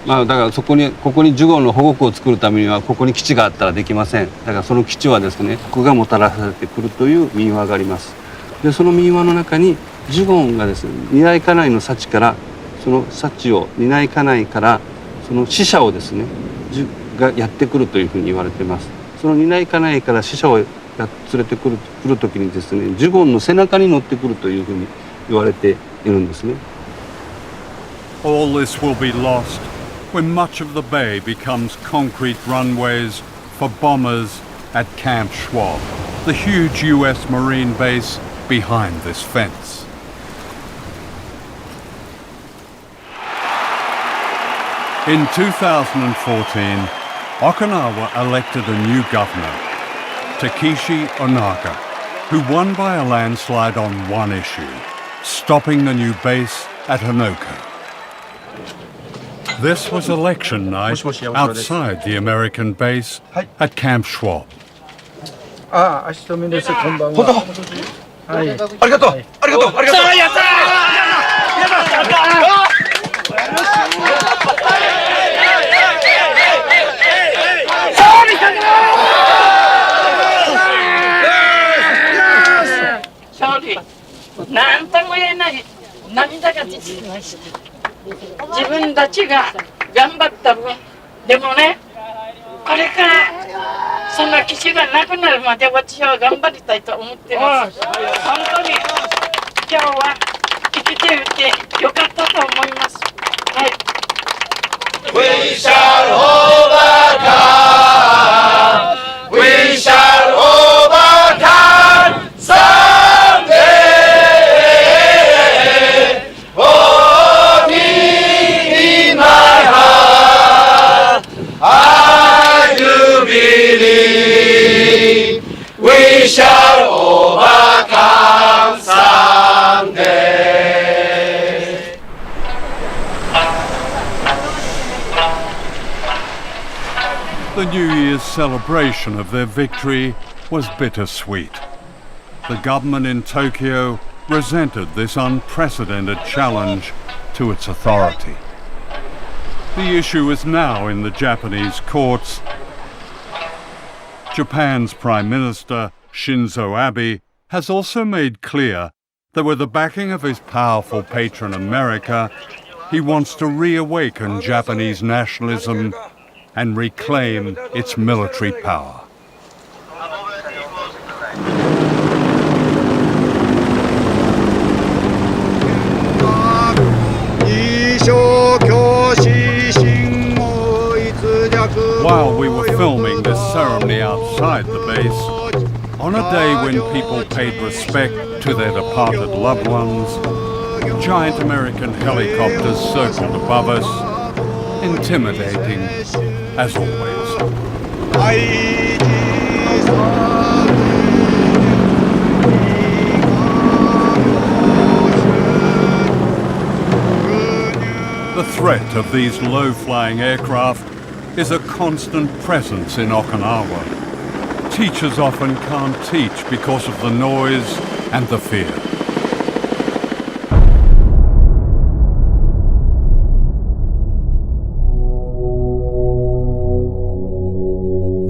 だからここにジュゴンの保護区を作るためにはここに基地があったらできません。だからその基地はですね、国がもたらされてくるという民話があります。でその民話の中にジュゴンがですね、担い家内の幸からその幸を担い家内からその死者をですねがやってくるというふうに言われています。その担い家内から死者を連れてくる時にですね、ジュゴンの背中に乗ってくるというふうに言われているんですね。All this will be lost when much of the bay becomes concrete runways for bombers at Camp Schwab, the huge US Marine base behind this fence. In 2014, Okinawa elected a new governor, Takeshi Onaga, who won by a landslide on one issue, stopping the new base at Hanoko. This was election night outside the American base at Camp Schwab. あしとみです。こんばんは。本当。はい。ありがとう。ありがとう。ありがとう。やったー。やったー。勝利。なんとも言えない涙が出てきました。自分たちが頑張った分、でもね、これからその基地がなくなるまで私は頑張りたいと思ってます。本当に今日は生きていてよかったと思います。はい。We shall overcome. We shall overcome someday. In my heart, I do believe we shall overcome someday. The New Year's celebration of their victory was bittersweet. The government in Tokyo resented this unprecedented challenge to its authority. The issue is now in the Japanese courts. Japan's Prime Minister, Shinzo Abe, has also made clear that with the backing of his powerful patron America, he wants to reawaken Japanese nationalism and reclaim its military power. While we were filming this ceremony outside the base, on a day when people paid respect to their departed loved ones, giant American helicopters circled above us, intimidating as always. threat of these low-flying aircraft is a constant presence in Okinawa. Teachers often can't teach because of the noise and the fear.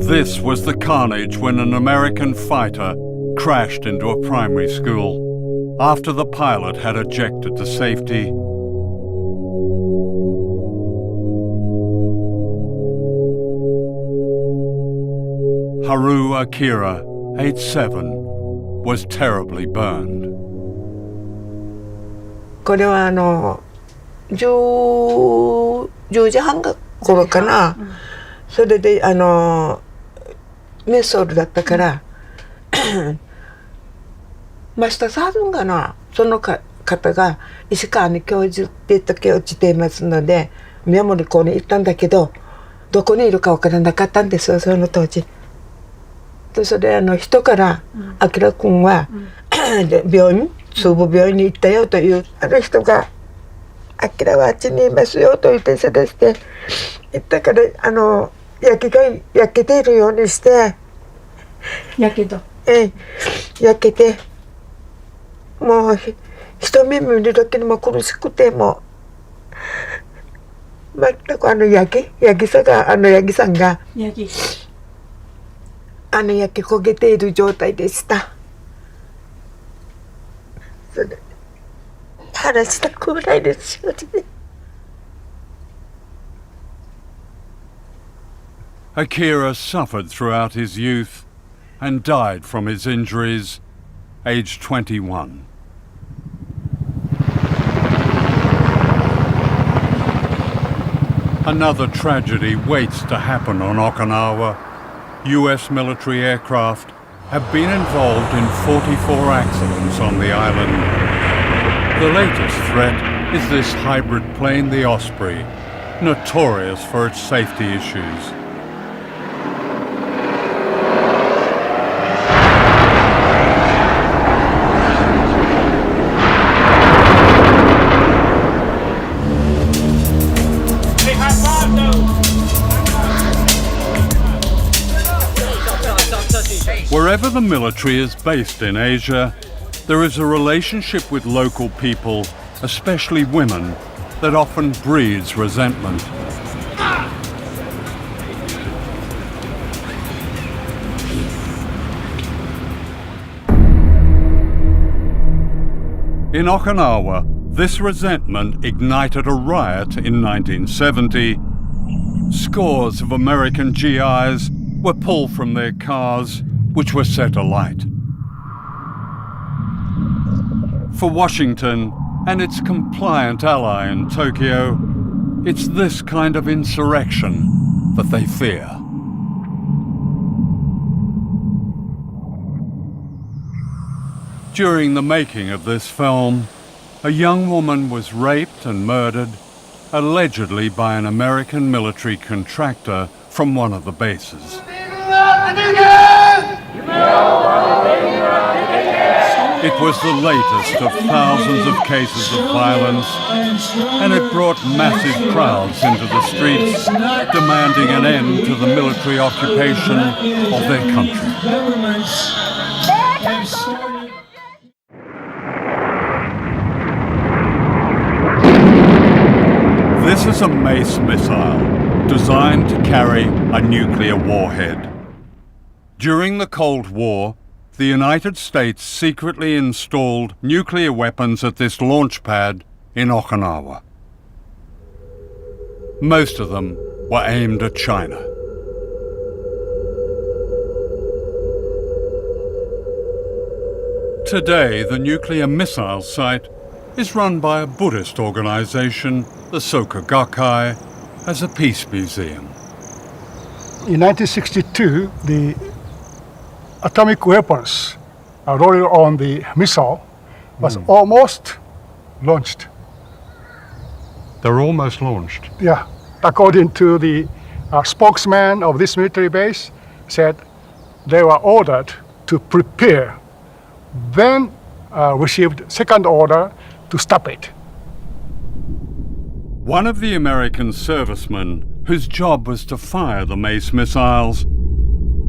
This was the carnage when an American fighter crashed into a primary school after the pilot had ejected to safety. Haru Akira, age 7, was terribly burned. これは10時半頃かな、それでメソールだったからマスターサードンかな、その方が石川に教授って時落ちていますので宮森校に行ったんだけどどこにいるか分からなかったんですよ、その当時。でそれ人から「あきら君は病院中部病院に行ったよ」というある人が「あきらはあっちにいますよ」と言って知らせて行ったから焼けているようにしてやけど焼けてもう一目見るだけでも苦しくてもう全くヤギさんが焼け焦げている状態でした。それ話したくないですよね。Akira suffered throughout his youth and died from his injuries, aged 21. Another tragedy waits to happen on Okinawa. US military aircraft have been involved in 44 accidents on the island. The latest threat is this hybrid plane, the Osprey, notorious for its safety issues. Wherever the military is based in Asia, there is a relationship with local people, especially women, that often breeds resentment. In Okinawa, this resentment ignited a riot in 1970. Scores of American GIs were pulled from their cars, which were set alight. For Washington and its compliant ally in Tokyo, it's this kind of insurrection that they fear. During the making of this film, a young woman was raped and murdered, allegedly by an American military contractor from one of the bases. It was the latest of thousands of cases of violence, and it brought massive crowds into the streets, demanding an end to the military occupation of their country. This is a Mace missile, designed to carry a nuclear warhead. During the Cold War, the United States secretly installed nuclear weapons at this launch pad in Okinawa. Most of them were aimed at China. Today, the nuclear missile site is run by a Buddhist organization, the Soka Gakkai, as a peace museum. In 1962, the atomic weapons loaded on the missile was almost launched. They're almost launched? Yeah. According to the spokesman of this military base, said they were ordered to prepare, then received second order to stop it. One of the American servicemen, whose job was to fire the Mace missiles,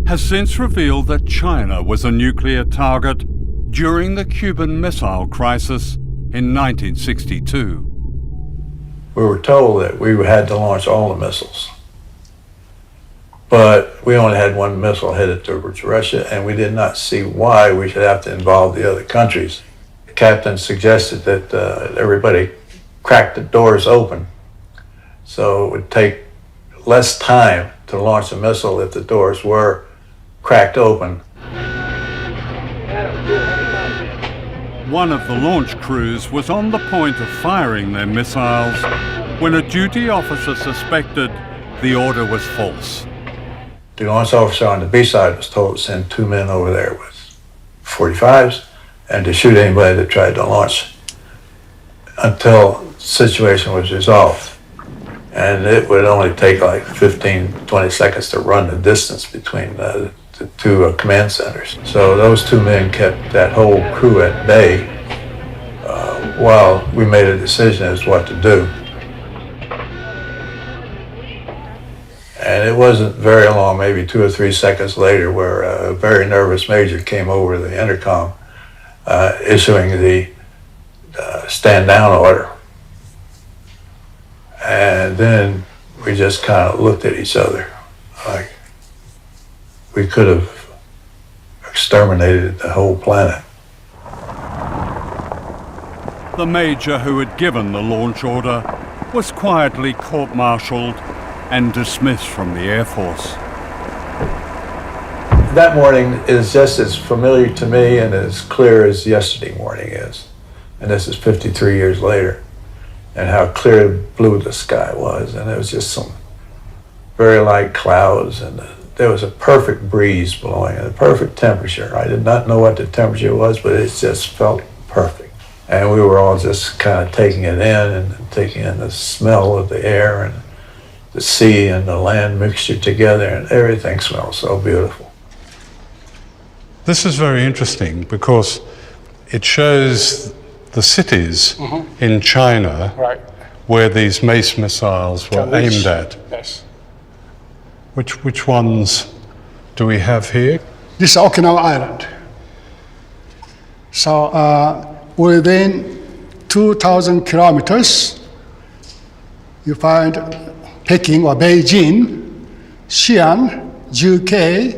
has since revealed that China was a nuclear target during the Cuban Missile Crisis in 1962. We were told that we had to launch all the missiles. But we only had one missile headed towards Russia, and we did not see why we should have to involve the other countries. The captain suggested that everybody crack the doors open, so it would take less time to launch a missile if the doors were cracked open. One of the launch crews was on the point of firing their missiles when a duty officer suspected the order was false. The launch officer on the B side was told to send 2 men over there with .45s and to shoot anybody that tried to launch until the situation was resolved. And it would only take like 15-20 seconds to run the distance between the two command centers. So those 2 men kept that whole crew at bay while we made a decision as to what to do. And it wasn't very long, maybe 2 or 3 seconds later, where a very nervous major came over the intercom issuing the stand down order. And then we just kind of looked at each other like we could have exterminated the whole planet. The major who had given the launch order was quietly court-martialed and dismissed from the Air Force. That morning is just as familiar to me and as clear as yesterday morning is. And this is 53 years later. And how clear blue the sky was. And there was just some very light clouds, and there was a perfect breeze blowing and a perfect temperature. I did not know what the temperature was, but it just felt perfect. And we were all just kind of taking it in and taking in the smell of the air and the sea and the land mixture together, and everything smells so beautiful. This is very interesting because it shows the cities in China where these Mace missiles were aimed at. Yes. Which ones do we have here? This is Okinawa Island. So within 2,000 kilometers, you find Peking or Beijing, Xi'an, UK,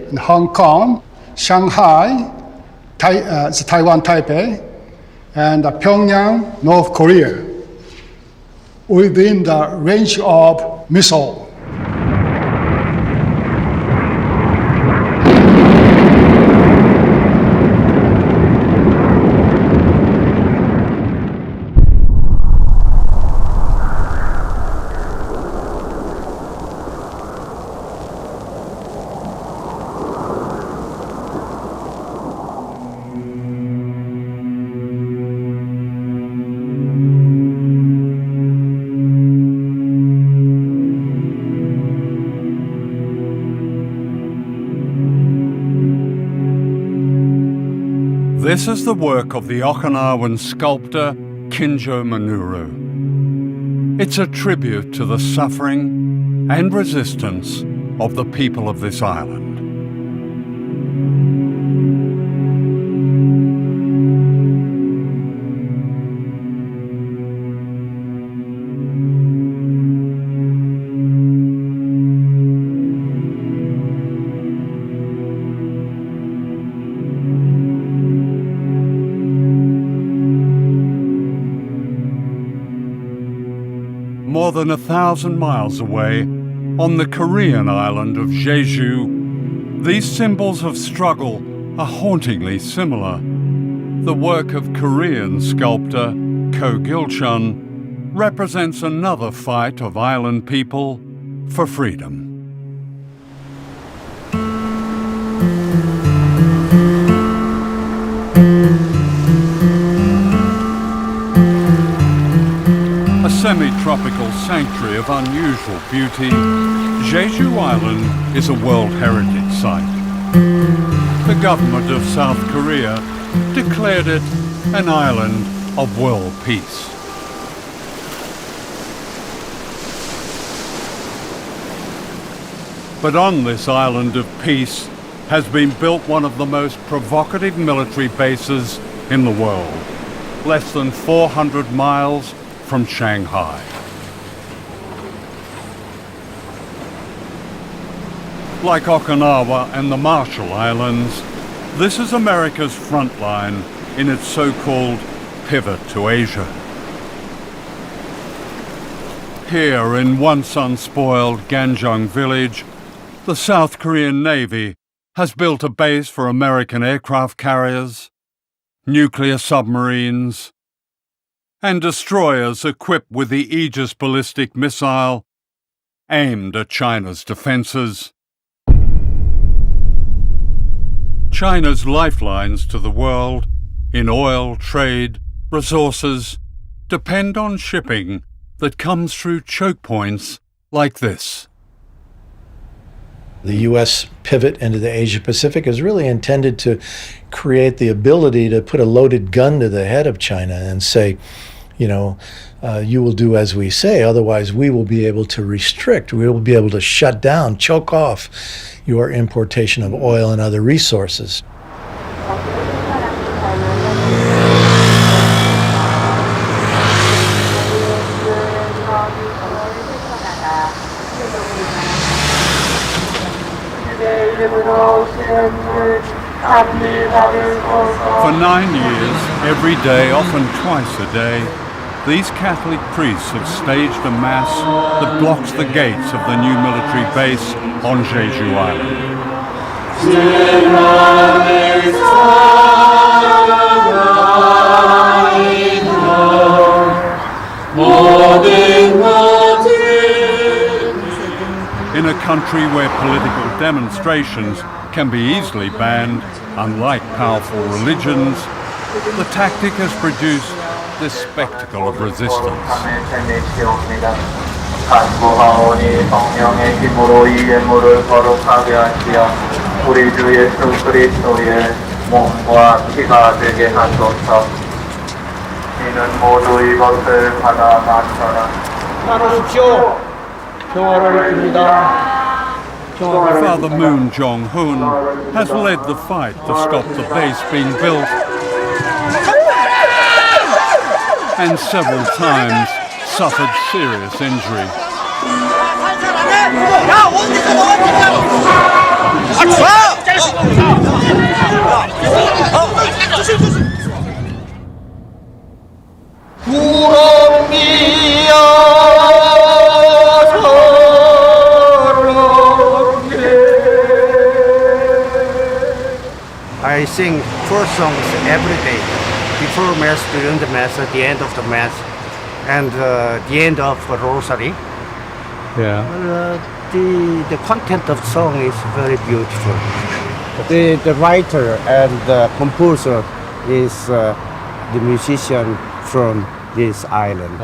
and Hong Kong, Shanghai, Taiwan, Taipei, and Pyongyang, North Korea, within the range of missile. This is the work of the Okinawan sculptor Kinjo Minoru. It's a tribute to the suffering and resistance of the people of this island. More than 1,000 miles away, on the Korean island of Jeju, these symbols of struggle are hauntingly similar. The work of Korean sculptor Ko Gil-chun represents another fight of island people for freedom. A semi-tropical sanctuary of unusual beauty, Jeju Island is a World Heritage Site. The government of South Korea declared it an island of world peace. But on this island of peace has been built one of the most provocative military bases in the world, less than 400 miles from Shanghai. Like Okinawa and the Marshall Islands, this is America's front line in its so-called pivot to Asia. Here in once unspoiled Ganjung village, the South Korean Navy has built a base for American aircraft carriers, nuclear submarines, and destroyers equipped with the Aegis ballistic missile aimed at China's defenses. China's lifelines to the world in oil, trade, resources depend on shipping that comes through choke points like this. The U.S. pivot into the Asia-Pacific is really intended to create the ability to put a loaded gun to the head of China and say, you know, you will do as we say, otherwise we will be able to restrict, we will be able to shut down, choke off your importation of oil and other resources. For 9 years, every day, often twice a day, these Catholic priests have staged a mass that blocks the gates of the new military base on Jeju Island. In a country where political demonstrations can be easily banned, unlike powerful religions, the tactic has produced this spectacle of resistance. Father Moon Jong-hoon has led the fight to stop the base being built and several times suffered serious injury. I sing 4 songs every day, before Mass, during the Mass, at the end of the Mass, and the end of the Rosary. Yeah. The content of the song is very beautiful. The writer and the composer is the musician from this island.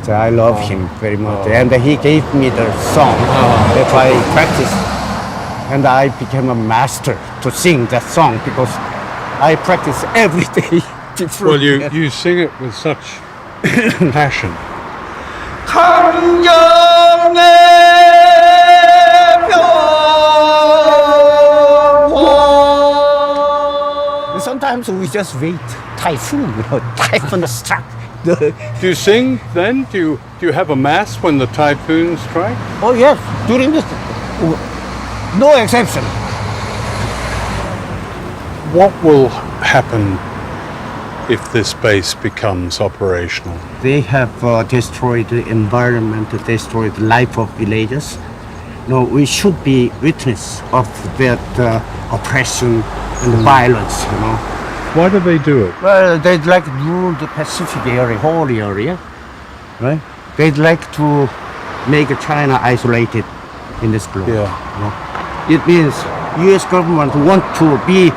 So I love him very much. And he gave me the song that I practiced. And I became a master to sing that song because I practice every day. Well, you sing it with such passion. Sometimes we just wait. Typhoon, typhoon struck. Do you sing then? Do you have a mass when the typhoon strikes? Oh yes, during this, no exception. What will happen if this base becomes operational? They have destroyed the environment, destroyed the life of villagers. No, we should be witness of that oppression and violence, you know. Why do they do it? Well, they'd like to rule the Pacific area, whole area, right? They'd like to make China isolated in this globe. Yeah. You know? It means U.S. government want to be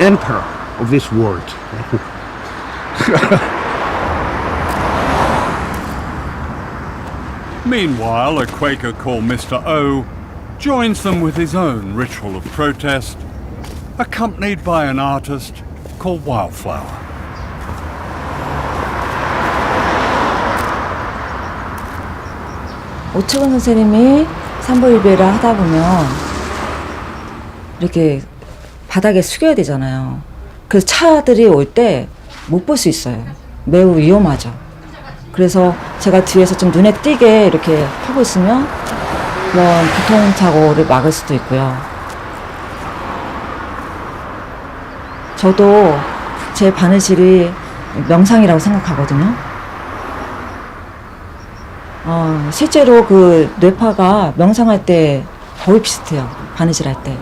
emperor of this world. Meanwhile, a Quaker called Mr. O joins them with his own ritual of protest, accompanied by an artist called Wildflower. 오초원 선생님이 삼보일배를 하다 보면 이렇게 바닥에 숙여야 되잖아요. 그래서 차들이 올 때 못 볼 수 있어요. 매우 위험하죠. 그래서 제가 뒤에서 좀 눈에 띄게 이렇게 하고 있으면 그런 교통사고를 막을 수도 있고요. 저도 제 바느질이 명상이라고 생각하거든요. 실제로 그 뇌파가 명상할 때 거의 비슷해요. 바느질할 때.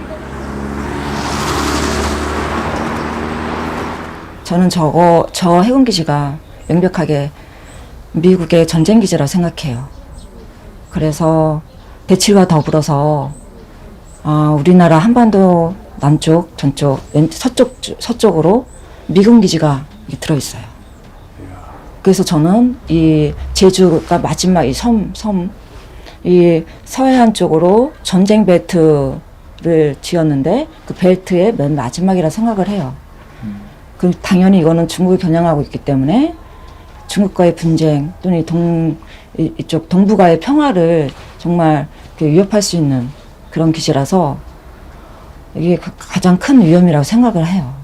저는 저 해군기지가 명백하게 미국의 전쟁기지라고 생각해요. 그래서 대칠과 더불어서 우리나라 한반도 남쪽, 전쪽, 서쪽으로 미군 기지가 들어있어요. 그래서 저는 이 제주가 마지막 이 이 서해안 쪽으로 전쟁 벨트를 지었는데 그 벨트의 맨 마지막이라 생각을 해요. 그 당연히 이거는 중국을 겨냥하고 있기 때문에 중국과의 분쟁 또는 이쪽 동북아의 평화를 정말 위협할 수 있는 그런 기지라서 이게 가장 큰 위험이라고 생각을 해요.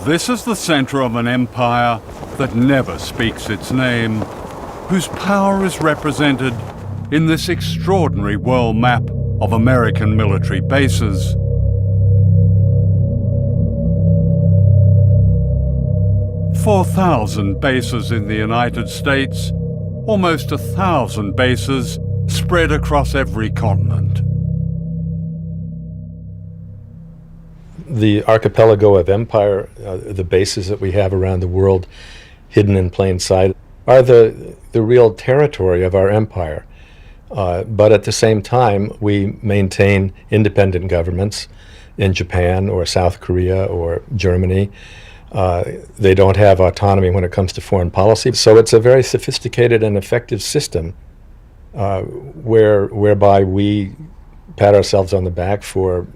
This is the center of an empire that never speaks its name, whose power is represented in this extraordinary world map of American military bases. "4,000 bases in the United States, almost 1,000 bases spread across every continent." The archipelago of empire, the bases that we have around the world hidden in plain sight, are the real territory of our empire. But at the same time, we maintain independent governments in Japan or South Korea or Germany. They don't have autonomy when it comes to foreign policy. So it's a very sophisticated and effective system whereby we pat ourselves on the back for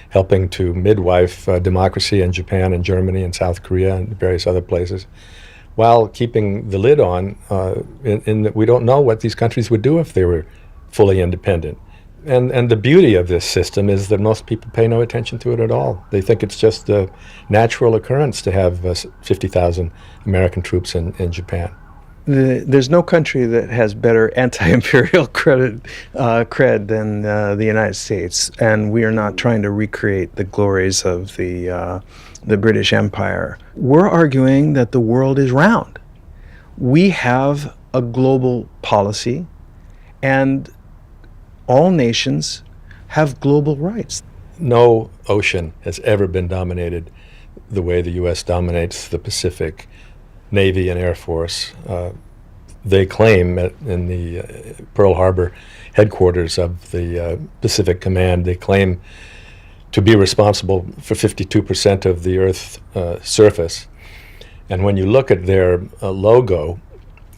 helping to midwife democracy in Japan and Germany and South Korea and various other places, while keeping the lid on in that we don't know what these countries would do if they were fully independent. And the beauty of this system is that most people pay no attention to it at all. They think it's just a natural occurrence to have 50,000 American troops in Japan. There's no country that has better anti-imperial cred than the United States, and we are not trying to recreate the glories of the British Empire. We're arguing that the world is round. We have a global policy, and all nations have global rights. No ocean has ever been dominated the way the U.S. dominates the Pacific. Navy and Air Force. They claim in the Pearl Harbor headquarters of the Pacific Command, they claim to be responsible for 52% of the Earth's surface. And when you look at their logo,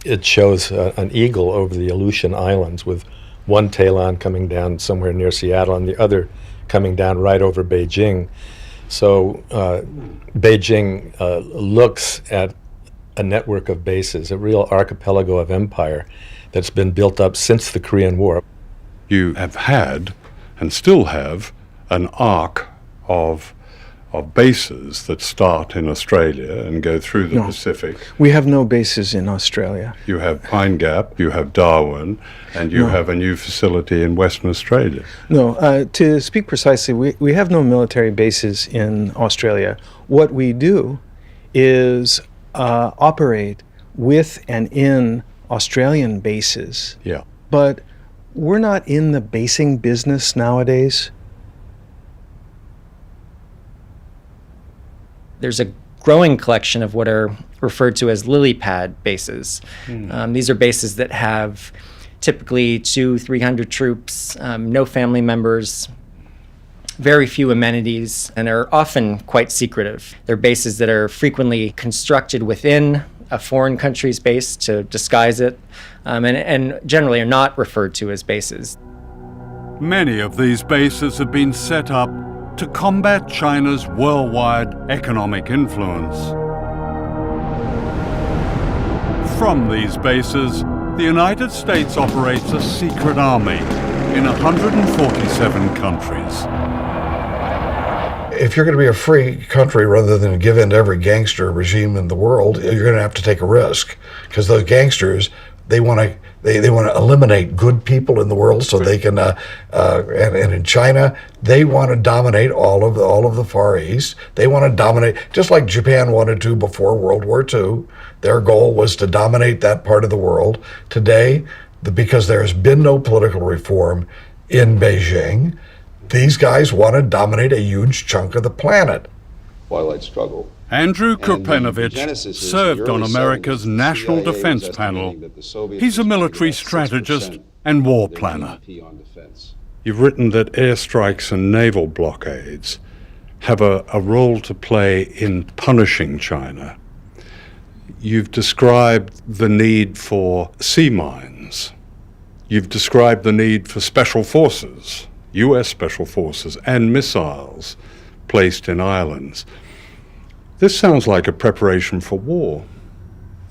it shows an eagle over the Aleutian Islands with one talon coming down somewhere near Seattle and the other coming down right over Beijing. So Beijing looks at a network of bases, a real archipelago of empire that's been built up since the Korean War. You have had, and still have, an arc of bases that start in Australia and go through the Pacific. We have no bases in Australia. You have Pine Gap, you have Darwin, and you have a new facility in Western Australia. No, to speak precisely, we have no military bases in Australia. What we do is operate with and in Australian bases. Yeah. But we're not in the basing business nowadays. There's a growing collection of what are referred to as lily pad bases. These are bases that have typically 200-300 troops, no family members, very few amenities, and are often quite secretive. They're bases that are frequently constructed within a foreign country's base to disguise it, and generally are not referred to as bases. Many of these bases have been set up to combat China's worldwide economic influence. From these bases, the United States operates a secret army in 147 countries. If you're going to be a free country rather than give in to every gangster regime in the world, you're going to have to take a risk, because those gangsters, they want to eliminate good people in the world so they can and in China they want to dominate all of the Far East. They want to dominate, just like Japan wanted to before World War II. Their goal was to dominate that part of the world. Today, because there's been no political reform in Beijing, these guys want to dominate a huge chunk of the planet. Twilight struggle. Andrew Kurpenovich served on America's National Defense Panel. He's a military strategist and war planner. You've written that airstrikes and naval blockades have a role to play in punishing China. You've described the need for sea mines. You've described the need for special forces, US special forces, and missiles placed in islands. This sounds like a preparation for war.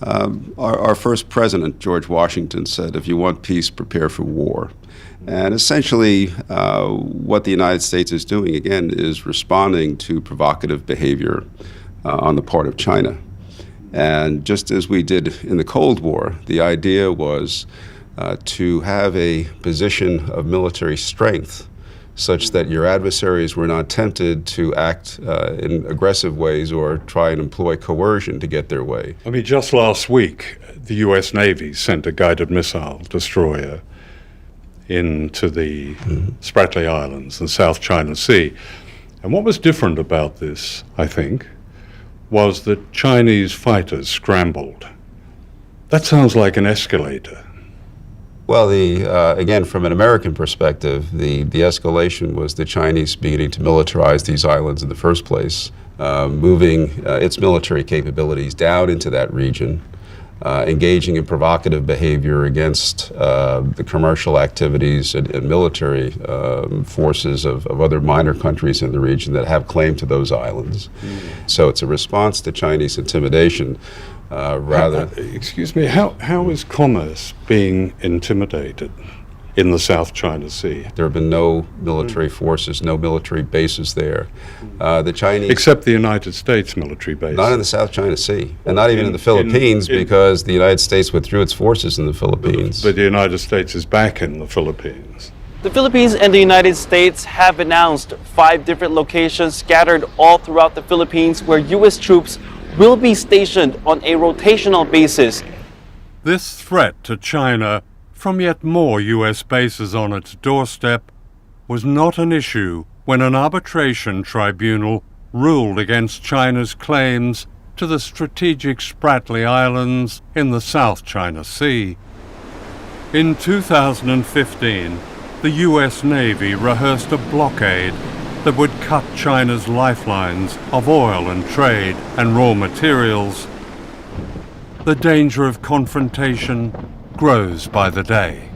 Our first president, George Washington, said, if you want peace, prepare for war. And essentially, what the United States is doing, again, is responding to provocative behavior on the part of China. And just as we did in the Cold War, the idea was to have a position of military strength such that your adversaries were not tempted to act in aggressive ways or try and employ coercion to get their way. I mean, just last week, the US Navy sent a guided missile destroyer into the Spratly Islands in South China Sea. And what was different about this, I think, was that Chinese fighters scrambled. That sounds like an escalator. Well, again, from an American perspective, the escalation was the Chinese beginning to militarize these islands in the first place, moving its military capabilities down into that region, engaging in provocative behavior against the commercial activities and military forces of other minor countries in the region that have claim to those islands. So it's a response to Chinese intimidation. Excuse me, how is commerce being intimidated in the South China Sea? There have been no military forces, no military bases there. The Chinese... Except the United States military base. Not in the South China Sea, and not even in the Philippines, because the United States withdrew its forces in the Philippines. But the United States is back in the Philippines. The Philippines and the United States have announced 5 different locations scattered all throughout the Philippines where U.S. troops will be stationed on a rotational basis. This threat to China from yet more US bases on its doorstep was not an issue when an arbitration tribunal ruled against China's claims to the strategic Spratly Islands in the South China Sea. In 2015, the US Navy rehearsed a blockade that would cut China's lifelines of oil and trade and raw materials. The danger of confrontation grows by the day.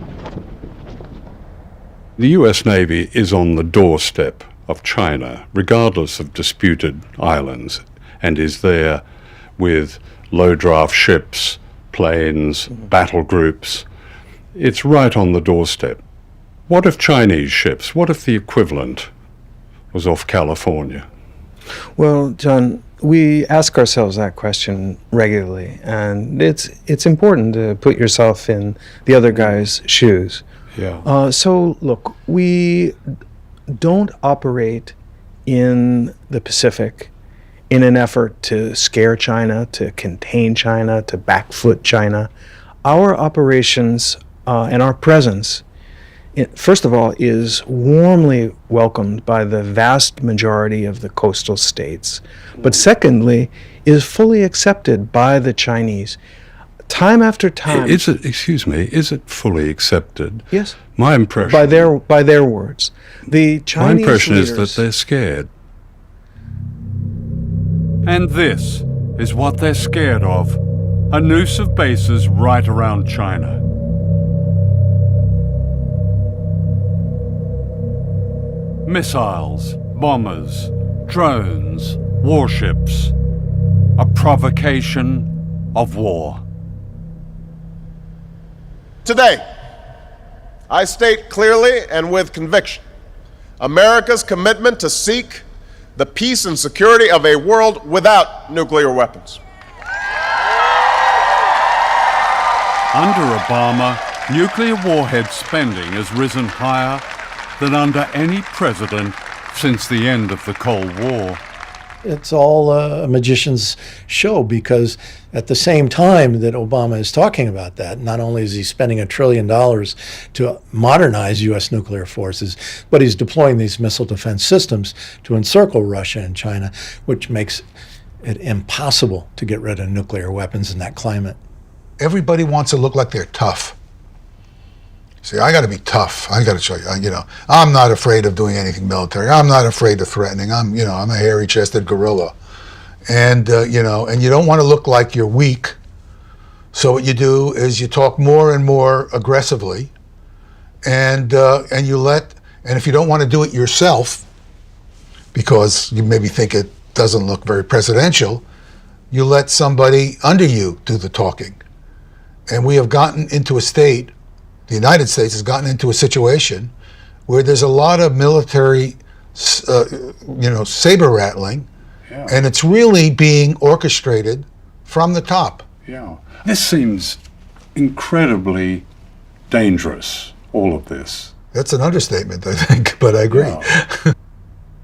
The US Navy is on the doorstep of China, regardless of disputed islands, and is there with low-draft ships, planes, battle groups. It's right on the doorstep. What if Chinese ships, what if the equivalent was off California? Well, John, we ask ourselves that question regularly, and it's important to put yourself in the other guy's shoes. Yeah. So, look, we don't operate in the Pacific in an effort to scare China, to contain China, to backfoot China. Our operations and our presence, first of all, is warmly welcomed by the vast majority of the coastal states, but secondly, is fully accepted by the Chinese. Time after time. Is it fully accepted? Yes. My impression. By their words. The Chinese My impression leaders, is that they're scared. And this is what they're scared of. a noose of bases right around China. Missiles, bombers, drones, warships, a provocation of war. Today, I state clearly and with conviction America's commitment to seek the peace and security of a world without nuclear weapons. Under Obama, nuclear warhead spending has risen higher than under any president since the end of the Cold War. It's all a magician's show, because at the same time that Obama is talking about that, not only is he spending $1 trillion to modernize U.S. nuclear forces, but he's deploying these missile defense systems to encircle Russia and China, which makes it impossible to get rid of nuclear weapons in that climate. Everybody wants to look like they're tough. See, I got to be tough. I got to show you. I'm not afraid of doing anything military. I'm not afraid of threatening. I'm a hairy-chested gorilla, and you don't want to look like you're weak. So what you do is you talk more and more aggressively, and if you don't want to do it yourself, because you maybe think it doesn't look very presidential, you let somebody under you do the talking. And we have gotten into a state. The United States has gotten into a situation where there's a lot of military, saber rattling, and it's really being orchestrated from the top. Yeah. This seems incredibly dangerous, all of this. That's an understatement, I think, but I agree. Yeah.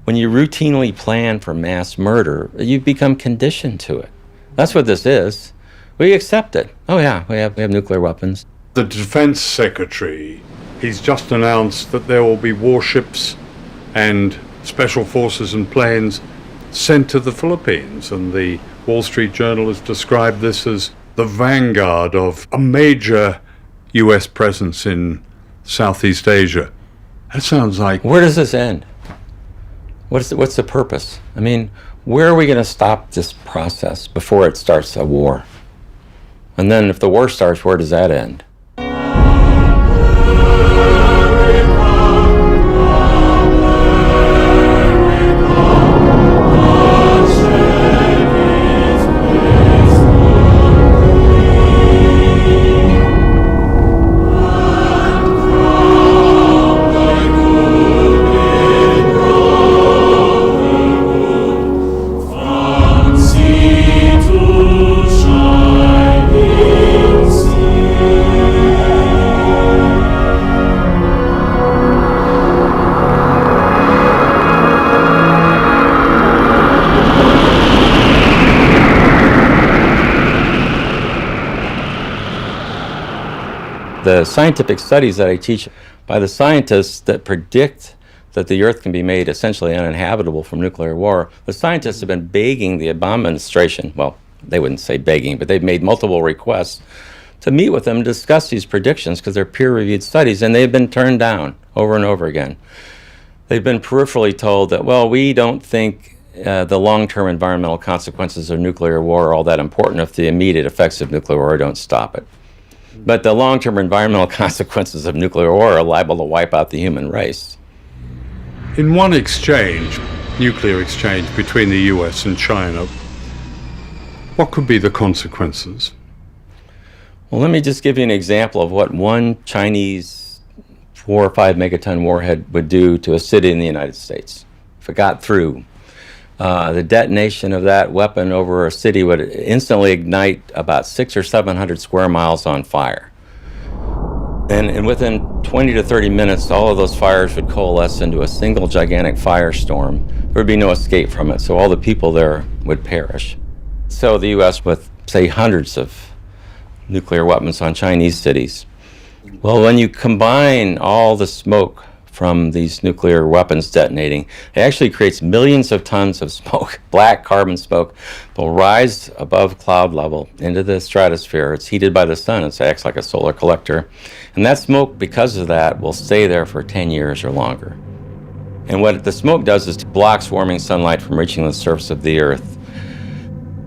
When you routinely plan for mass murder, you become conditioned to it. That's what this is. We accept it. Oh yeah, we have nuclear weapons. The Defense Secretary, he's just announced that there will be warships and special forces and planes sent to the Philippines, and the Wall Street Journal has described this as the vanguard of a major U.S. presence in Southeast Asia. That sounds like... Where does this end? What's the purpose? I mean, where are we going to stop this process before it starts a war? And then if the war starts, where does that end? The scientific studies that I teach by the scientists that predict that the Earth can be made essentially uninhabitable from nuclear war, the scientists have been begging the Obama administration, well, they wouldn't say begging, but they've made multiple requests to meet with them and discuss these predictions because they're peer-reviewed studies, and they've been turned down over and over again. They've been peripherally told that, well, we don't think the long-term environmental consequences of nuclear war are all that important if the immediate effects of nuclear war don't stop it. But the long-term environmental consequences of nuclear war are liable to wipe out the human race. In one exchange, nuclear exchange between the US and China, what could be the consequences? Well, let me just give you an example of what one Chinese 4 or 5 megaton warhead would do to a city in the United States. If it got through, the detonation of that weapon over a city would instantly ignite about 600 or 700 square miles on fire. And within 20 to 30 minutes, all of those fires would coalesce into a single gigantic firestorm. There would be no escape from it, so all the people there would perish. So the U.S., with, say, hundreds of nuclear weapons on Chinese cities, well, when you combine all the smoke from these nuclear weapons detonating, it actually creates millions of tons of smoke. Black carbon smoke will rise above cloud level into the stratosphere. It's heated by the sun. It acts like a solar collector. And that smoke, because of that, will stay there for 10 years or longer. And what the smoke does is it blocks warming sunlight from reaching the surface of the Earth.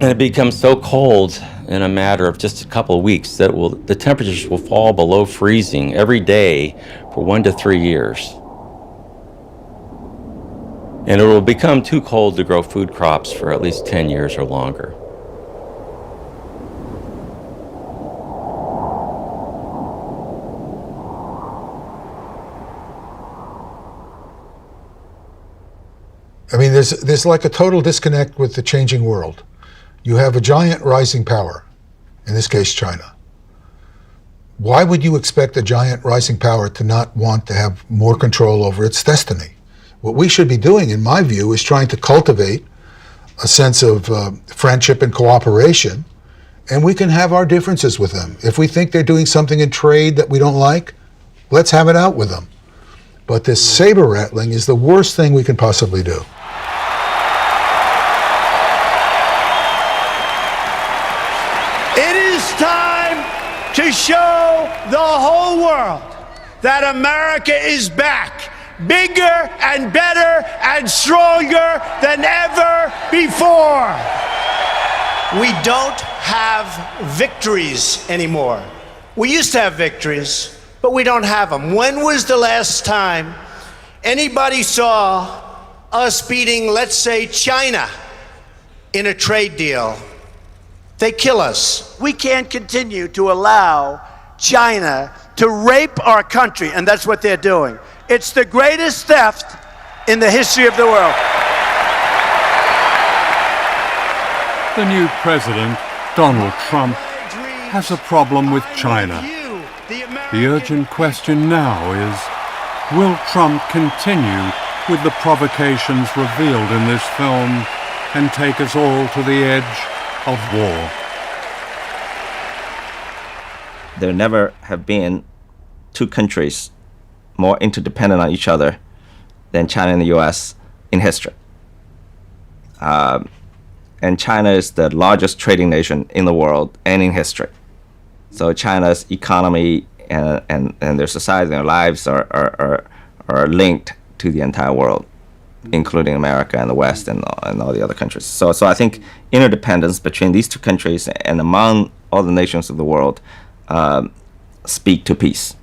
And it becomes so cold in a matter of just a couple of weeks that the temperatures will fall below freezing every day for 1 to 3 years. And it will become too cold to grow food crops for at least 10 years or longer. I mean, there's like a total disconnect with the changing world. You have a giant rising power, in this case China. Why would you expect a giant rising power to not want to have more control over its destiny? What we should be doing, in my view, is trying to cultivate a sense of friendship and cooperation, and we can have our differences with them. If we think they're doing something in trade that we don't like, let's have it out with them. But this saber rattling is the worst thing we can possibly do. It is time to show the whole world that America is back, bigger and better and stronger than ever before. We don't have victories anymore. We used to have victories, but we don't have them. When was the last time anybody saw us beating, let's say, China in a trade deal? They kill us. We can't continue to allow China to rape our country, and that's what they're doing. It's the greatest theft in the history of the world. The new president, Donald Trump, has a problem with China. The urgent question now is, will Trump continue with the provocations revealed in this film and take us all to the edge of war? There never have been two countries more interdependent on each other than China and the US in history. And China is the largest trading nation in the world and in history. So China's economy and their society and their lives are linked to the entire world, including America and the West and all the other countries. So I think interdependence between these two countries and among all the nations of the world speak to peace.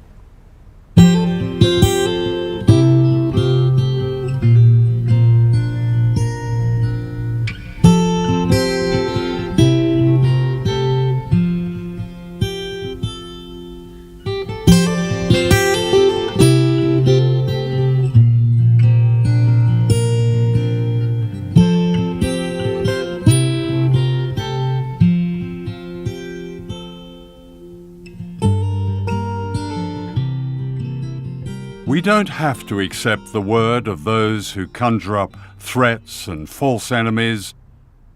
We don't have to accept the word of those who conjure up threats and false enemies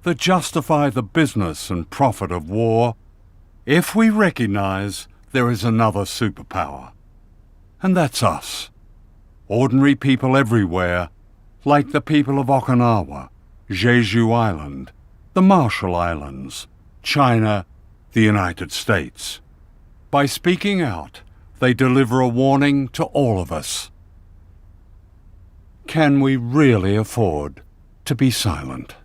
that justify the business and profit of war if we recognize there is another superpower. And that's us. Ordinary people everywhere, like the people of Okinawa, Jeju Island, the Marshall Islands, China, the United States. By speaking out, they deliver a warning to all of us. Can we really afford to be silent?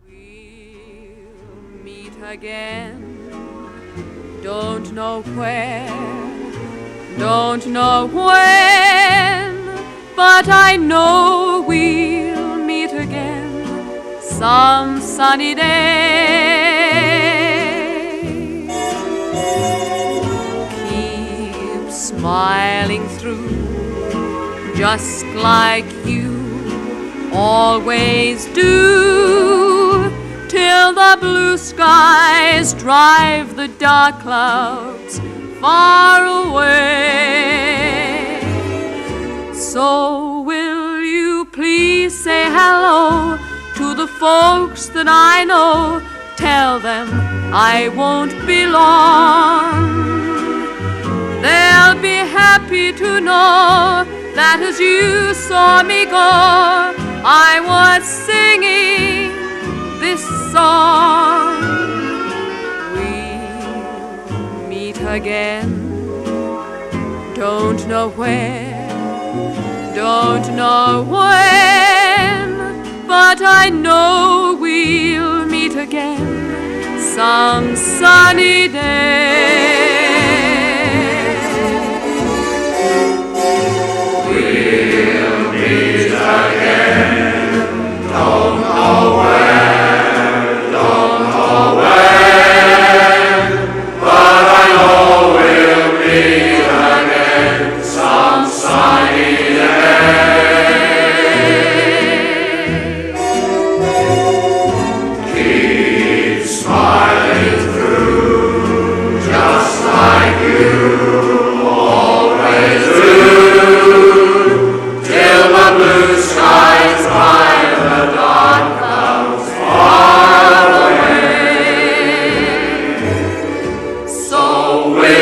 We'll meet again. Don't know where, don't know when, but I know we'll meet again some sunny day. Keep smiling through, just like you always do, till the blue skies drive the dark clouds far away. So will you please say hello to the folks that I know? Tell them I won't be long. They'll be happy to know that as you saw me go, I was singing this song. We'll meet again. Don't know where, don't know when, but I know we'll meet again some sunny day. We'll meet again, don't know where, don't know when, but I know we'll meet again some sunny day. Keep smiling through, just like you always do, till the blue skies drive the dark clouds far away. So will